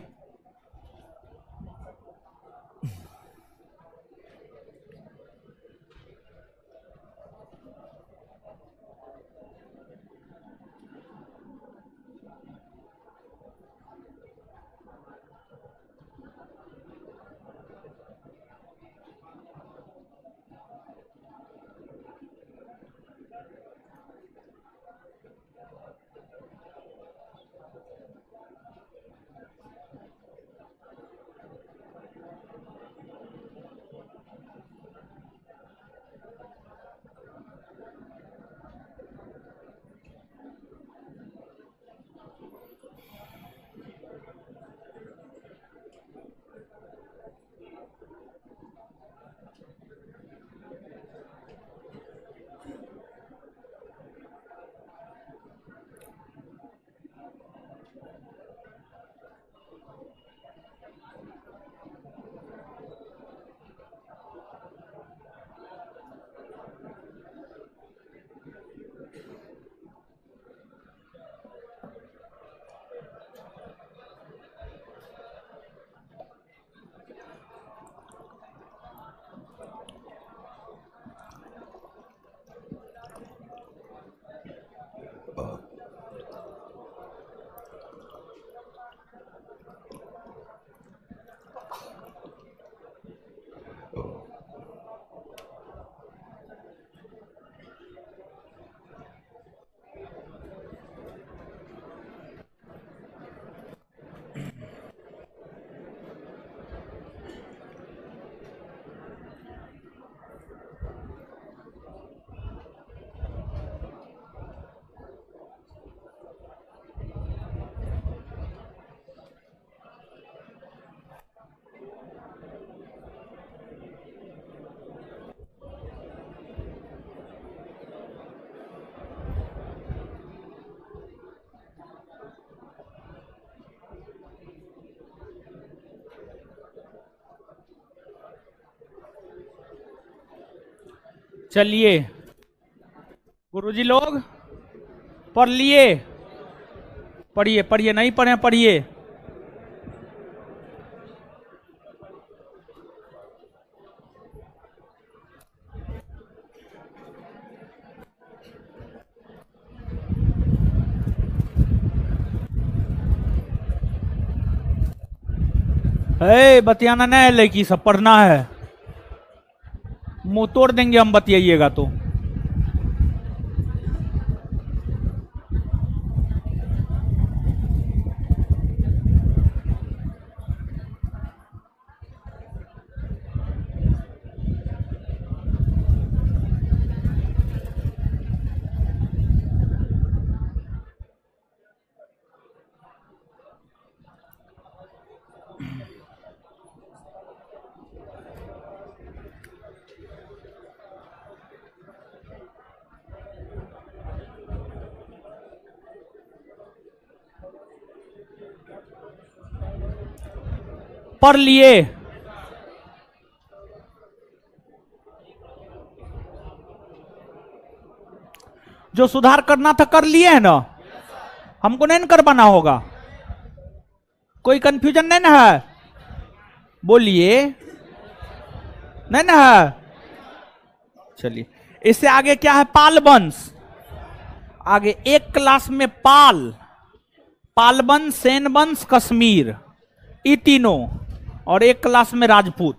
चलिए गुरुजी लोग पढ़ लिए? पढ़िए पढ़िए, नहीं पढ़े पढ़िए। बतियाना नहीं है, लड़की सब पढ़ना है। मुंह तोड़ देंगे हम बतियाइएगा तो। पढ़ लिए? जो सुधार करना था कर लिए है ना? हमको नहीं करवाना होगा? कोई कंफ्यूजन नहीं ना है? बोलिए, नहीं ना है? चलिए, इससे आगे क्या है? पाल वंश। आगे एक क्लास में पाल वंश, सेन वंश, कश्मीर, ये तीनों, और एक क्लास में राजपूत।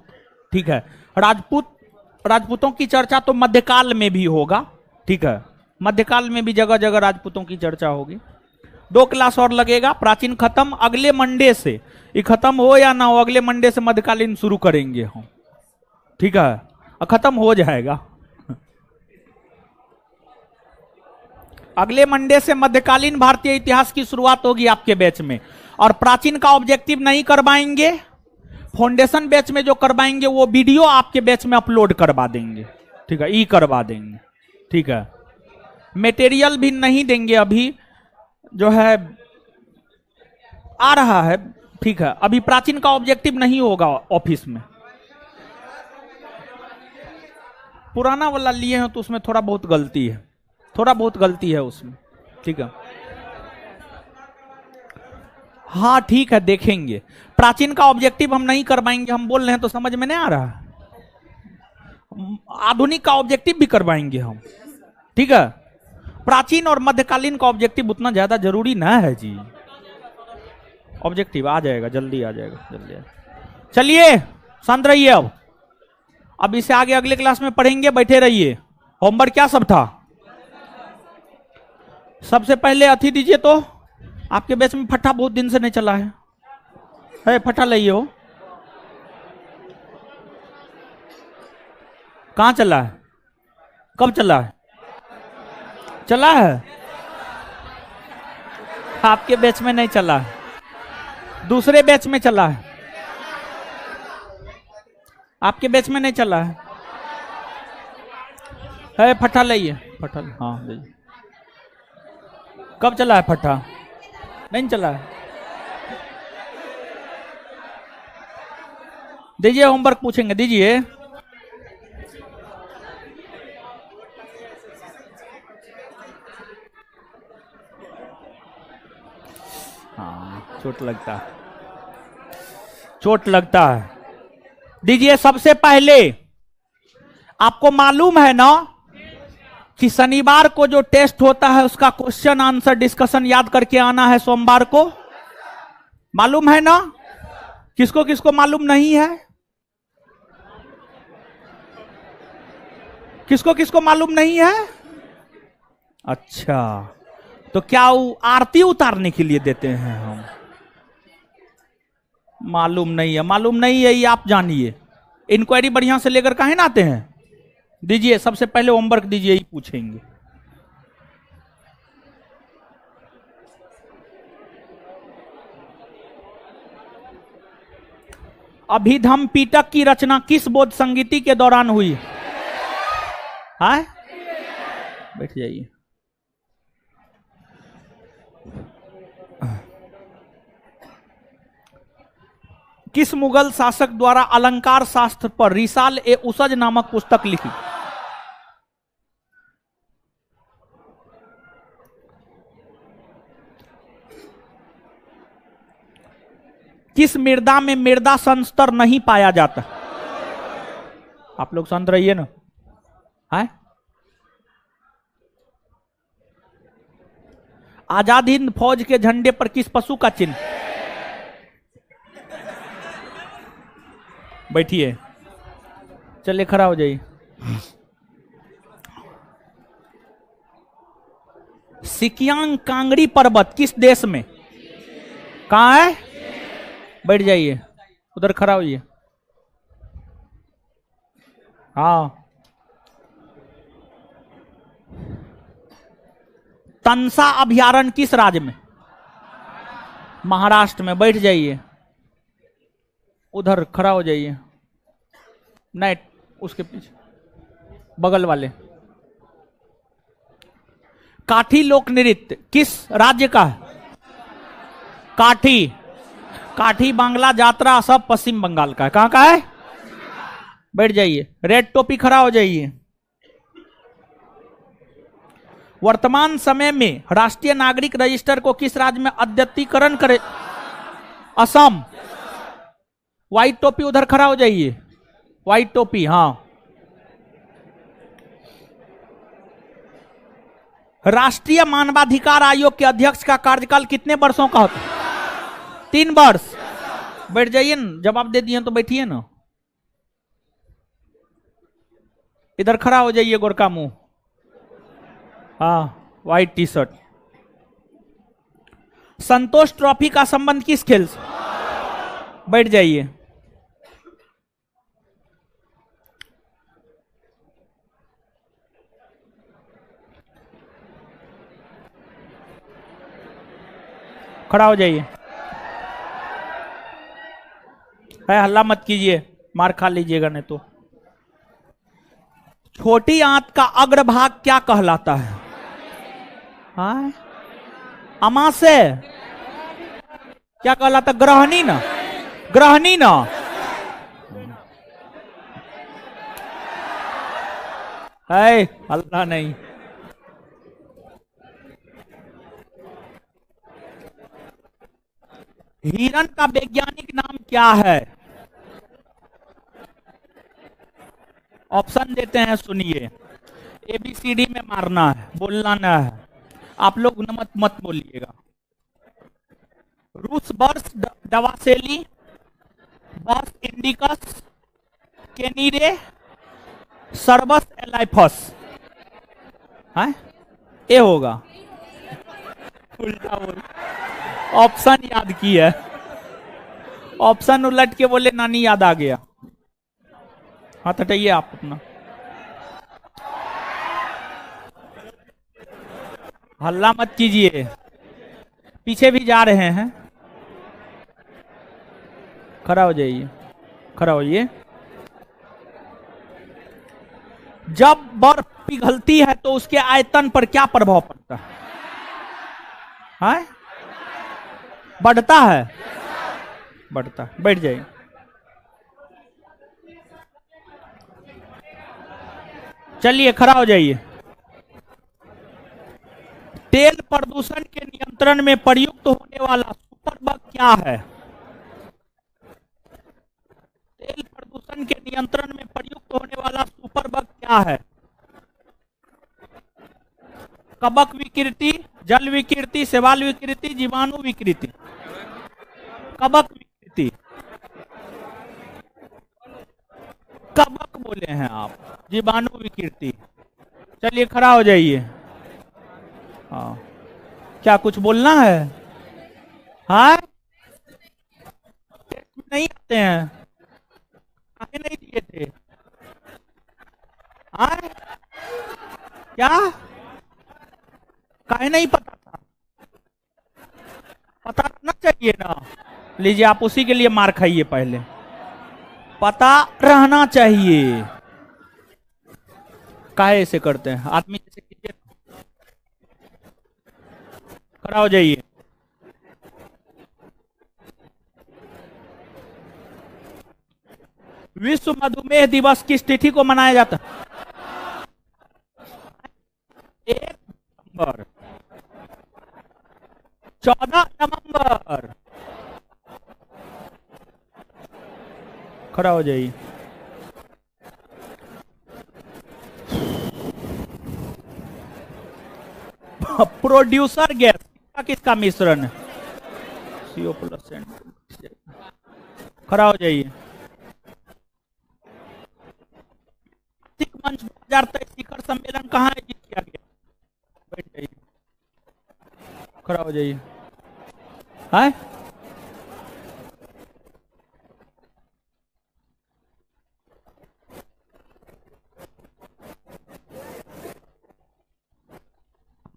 ठीक है, राजपूतों की चर्चा तो मध्यकाल में भी होगा। ठीक है, मध्यकाल में भी जगह जगह राजपूतों की चर्चा होगी। 2 क्लास और लगेगा, प्राचीन खत्म। अगले मंडे से, ये खत्म हो या ना हो, अगले मंडे से मध्यकालीन शुरू करेंगे हम। ठीक है, खत्म हो जाएगा। अगले मंडे से मध्यकालीन भारतीय इतिहास की शुरुआत होगी आपके बैच में। और प्राचीन का ऑब्जेक्टिव नहीं करवाएंगे, फाउंडेशन बैच में जो करवाएंगे वो वीडियो आपके बैच में अपलोड करवा देंगे। ठीक है, ई करवा देंगे। ठीक है, मटेरियल भी नहीं देंगे, अभी जो है आ रहा है। ठीक है, अभी प्राचीन का ऑब्जेक्टिव नहीं होगा ऑफिस में। पुराना वाला लिए हैं तो उसमें थोड़ा बहुत गलती है उसमें। ठीक है, हाँ ठीक है, देखेंगे। प्राचीन का ऑब्जेक्टिव हम नहीं करवाएंगे, हम बोल रहे हैं तो समझ में नहीं आ रहा है। आधुनिक का ऑब्जेक्टिव भी करवाएंगे हम। ठीक है, प्राचीन और मध्यकालीन का ऑब्जेक्टिव उतना ज्यादा जरूरी ना है जी। ऑब्जेक्टिव आ जाएगा, जल्दी आ जाएगा। चलिए, शांत रहिए। अब इससे आगे अगले क्लास में पढ़ेंगे, बैठे रहिए। होमवर्क क्या सब था? सबसे पहले अथी दीजिए। तो आपके बैच में फट्टा बहुत दिन से नहीं चला है फट्टा लाइए हो। कहां चला है? कब चला है? चला है? आपके बैच में नहीं चला है, दूसरे बैच में चला है। आपके बैच में नहीं चला है फट्टा लाइए, फट्टा। हाँ लाइए। कब चला है फट्टा? नहीं चला है। दीजिए, होमवर्क पूछेंगे, दीजिए। हाँ, चोट लगता है। दीजिए। सबसे पहले आपको मालूम है ना कि शनिवार को जो टेस्ट होता है उसका क्वेश्चन आंसर डिस्कशन याद करके आना है सोमवार को। मालूम है ना? किसको किसको मालूम नहीं है? किसको किसको मालूम नहीं है? अच्छा, तो क्या वो आरती उतारने के लिए देते हैं हम? मालूम नहीं है, ये आप जानिए। इंक्वायरी बढ़िया से लेकर काहे ना आते हैं? दीजिए, सबसे पहले होमवर्क दीजिए, ही पूछेंगे। अभिधम पीटक की रचना किस बोध संगीति के दौरान हुई? है? बैठ जाइए। किस मुगल शासक द्वारा अलंकार शास्त्र पर रिसाल ए उसज नामक पुस्तक लिखी? किस मृदा में मृदा संस्तर नहीं पाया जाता? आप लोग शांत रहिए ना। है? आजाद हिंद फौज के झंडे पर किस पशु का चिन्ह? बैठिए, चलिए खड़ा हो जाइए। सिकियांग कांगड़ी पर्वत किस देश में? कहां है? बैठ जाइए, उधर खड़ा होइए। हाँ, तंसा अभयारण्य किस राज्य में? महाराष्ट्र में। बैठ जाइए, उधर खड़ा हो जाइए। नहीं, उसके पीछे बगल वाले। काठी लोक नृत्य किस राज्य का है? काठी। काठी बांग्ला जात्रा सब पश्चिम बंगाल का है। कहां का है? बैठ जाइए, रेड टोपी खड़ा हो जाइए। वर्तमान समय में राष्ट्रीय नागरिक रजिस्टर को किस राज्य में अद्यतीकरण करे? असम। व्हाइट टोपी उधर खड़ा हो जाइए, व्हाइट टोपी। हाँ, राष्ट्रीय मानवाधिकार आयोग के अध्यक्ष का कार्यकाल कितने वर्षों का होता है? 3 वर्ष। बैठ जाइए ना, जवाब दे दिए तो बैठिए ना। इधर खड़ा हो जाइए, गोरका मुंह। हाँ, व्हाइट टी शर्ट। संतोष ट्रॉफी का संबंध किस खेल से? बैठ जाइए। खड़ा हो जाइए। है, हल्ला मत कीजिए, मार खा लीजिएगा नहीं तो। छोटी आंत का अग्रभाग क्या कहलाता है? हाँ, अमाशय। क्या कहलाता? ग्रहणी ना, ग्रहणी ना। है, हल्ला नहीं। हिरण का वैज्ञानिक नाम क्या है? ऑप्शन देते हैं, सुनिए। ABCD में मारना है, बोलना ना है। आप लोग नमत मत बोलिएगा। रूस बर्स डवासेली, बर्स इंडिकस, केनीरे, सर्वस एलाइफस। है, ये होगा। उल्टा बोल, ऑप्शन याद की है, ऑप्शन उलट के बोले नानी याद आ गया। हाथ हटाइए आप अपना, हल्ला मत कीजिए, पीछे भी जा रहे हैं। खड़ा हो जाइए, खड़ा होइए। जब बर्फ पिघलती है तो उसके आयतन पर क्या प्रभाव पड़ता है? हाँ? बढ़ता है, बढ़ता है। बैठ जाइए। चलिए, खड़ा हो जाइए। तेल प्रदूषण के नियंत्रण में प्रयुक्त होने वाला सुपरबग क्या है? तेल प्रदूषण के नियंत्रण में प्रयुक्त होने वाला सुपरबग क्या है? कवक विकृति, जल विकृति, शैवाल विकृति, जीवाणु विकृति। कवक विकृति। कवक बोले हैं आप, जीवाणु विकृति। चलिए, खड़ा हो जाइए। हाँ, क्या कुछ बोलना है? हाँ, नहीं आते हैं, आगे नहीं दिए थे। हाँ, क्या काहे नहीं पता था? पता रहना चाहिए ना। लीजिए, आप उसी के लिए मार खाइए। पहले पता रहना चाहिए। काहे ऐसे करते हैं? आदमी जैसे कीजिए। खड़ा हो जाइए। विश्व मधुमेह दिवस किस तिथि को मनाया जाता है? 1 नवंबर, 14 नवंबर। खड़ा हो जाइए। प्रोड्यूसर गैस किसका मिश्रण है? CO+। खड़ा हो जाइए। मंच 2023 शिखर सम्मेलन कहाँ आयोजित किया गया? बैठ जाइए, खड़ा हो जाइए। है,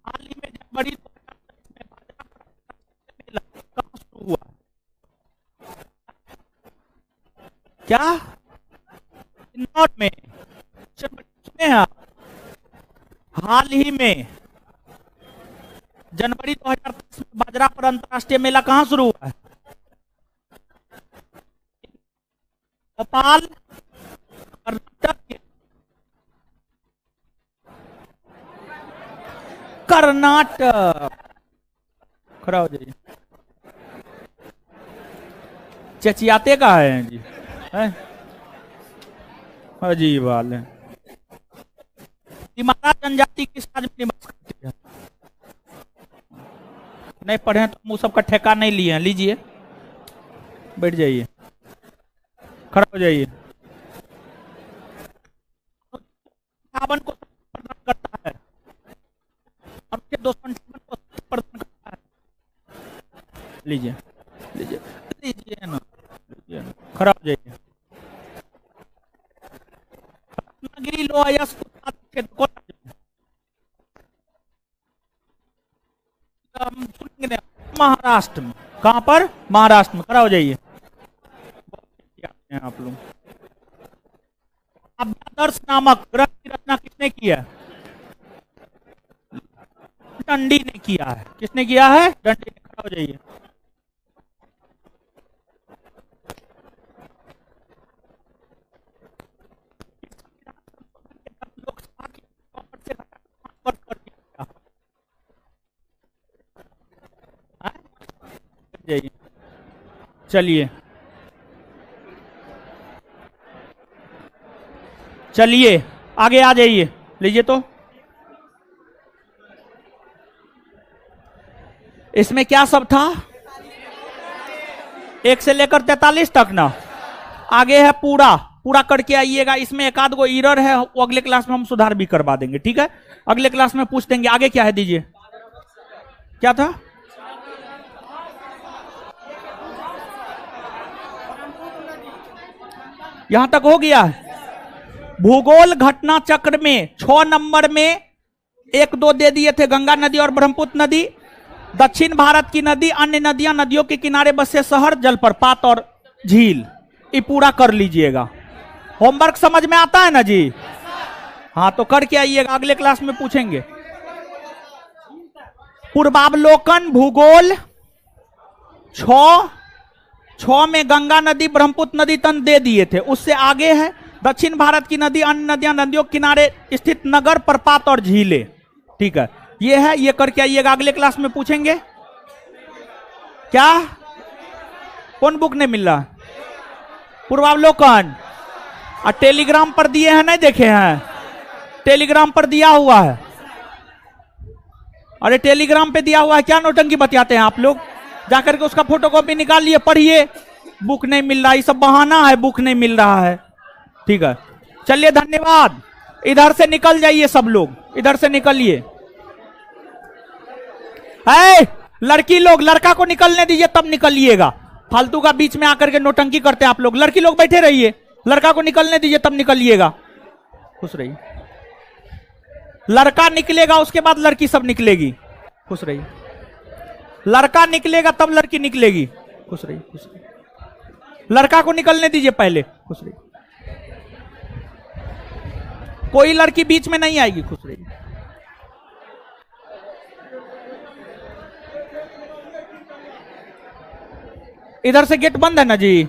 हाल ही में जनवरी 2023 में कहाँ शुरू हुआ? क्या? इंदौर में। सुने हैं आप? हाल ही में जनवरी 2023 में बाजरा पर अंतर्राष्ट्रीय मेला कहां शुरू हुआ है? भोपाल कर्नाटक, कर्नाटक, खड़ा हो जाइए। चचियाते का है जी, है? अजीब बात है। तिमारा जनजाति किस राज्य में निवास करती है? नहीं पढ़े तो मुंह सबका ठेका नहीं लिए हैं, लीजिए, बैठ जाइए, खड़ा हो जाइए। को प्रदान करता है और उसके 258 को प्रदान करता है। लीजिए लीजिए लीजिए ना, लीजिए ना, खड़ा हो जाइए। रत्नागिरी लोहायस महाराष्ट्र में, कहां पर? महाराष्ट्र में, खड़ा हो जाइए। आप लोग काव्यादर्श नामक ग्रंथ की रचना किसने की है? दंडी ने किया है। किसने किया है? दंडी ने। खड़ा हो जाइए। चलिए चलिए आगे आ जाइए, लीजिए तो। इसमें क्या सब था? 1 से लेकर 43 तक ना। आगे है पूरा, पूरा करके आइएगा। इसमें एक आध गो एरर है, वो अगले क्लास में हम सुधार भी करवा देंगे, ठीक है? अगले क्लास में पूछ देंगे। आगे क्या है, दीजिए। क्या था? यहां तक हो गया है। भूगोल घटना चक्र में 6 नंबर में 1 2 दे दिए थे, गंगा नदी और ब्रह्मपुत्र नदी। दक्षिण भारत की नदी, अन्य नदियां, नदियों के किनारे बसे शहर, जलप्रपात और झील। ये पूरा कर लीजिएगा। होमवर्क समझ में आता है ना जी? हाँ तो करके आइएगा, अगले क्लास में पूछेंगे। पूर्वावलोकन भूगोल 6 में गंगा नदी ब्रह्मपुत्र नदी तन दे दिए थे। उससे आगे है दक्षिण भारत की नदी, अन्य नदियां, नदियों के किनारे स्थित नगर, प्रपात और झीलें। ठीक है, ये है, ये करके आइएगा, अगले क्लास में पूछेंगे। क्या? कौन बुक नहीं मिल रहा? पूर्वावलोकन और टेलीग्राम पर दिए हैं, नहीं देखे हैं? टेलीग्राम पर दिया हुआ है। अरे टेलीग्राम पे दिया हुआ है, क्या नौटंकी बतियाते हैं आप लोग? जाकर के उसका फोटोकॉपी निकाल लिए, पढ़िए। बुक नहीं मिल रहा, ये सब बहाना है, बुक नहीं मिल रहा है। ठीक है, चलिए, धन्यवाद। इधर से निकल जाइए सब लोग, इधर से निकलिए। लड़की लोग, लड़का को निकलने दीजिए, तब निकलिएगा। फालतू का बीच में आकर के नौटंकी करते हैं आप लोग। लड़की लोग बैठे रहिए, लड़का को निकलने दीजिए, तब निकलिएगा। खुश रहिए। लड़का निकलेगा, उसके बाद लड़की सब निकलेगी। खुश रहिए। लड़का निकलेगा तब लड़की निकलेगी। खुश रहिए, खुश रहिए। लड़का को निकलने दीजिए पहले। खुश रहिए। कोई लड़की बीच में नहीं आएगी। खुश रहिए। इधर से गेट बंद है ना जी?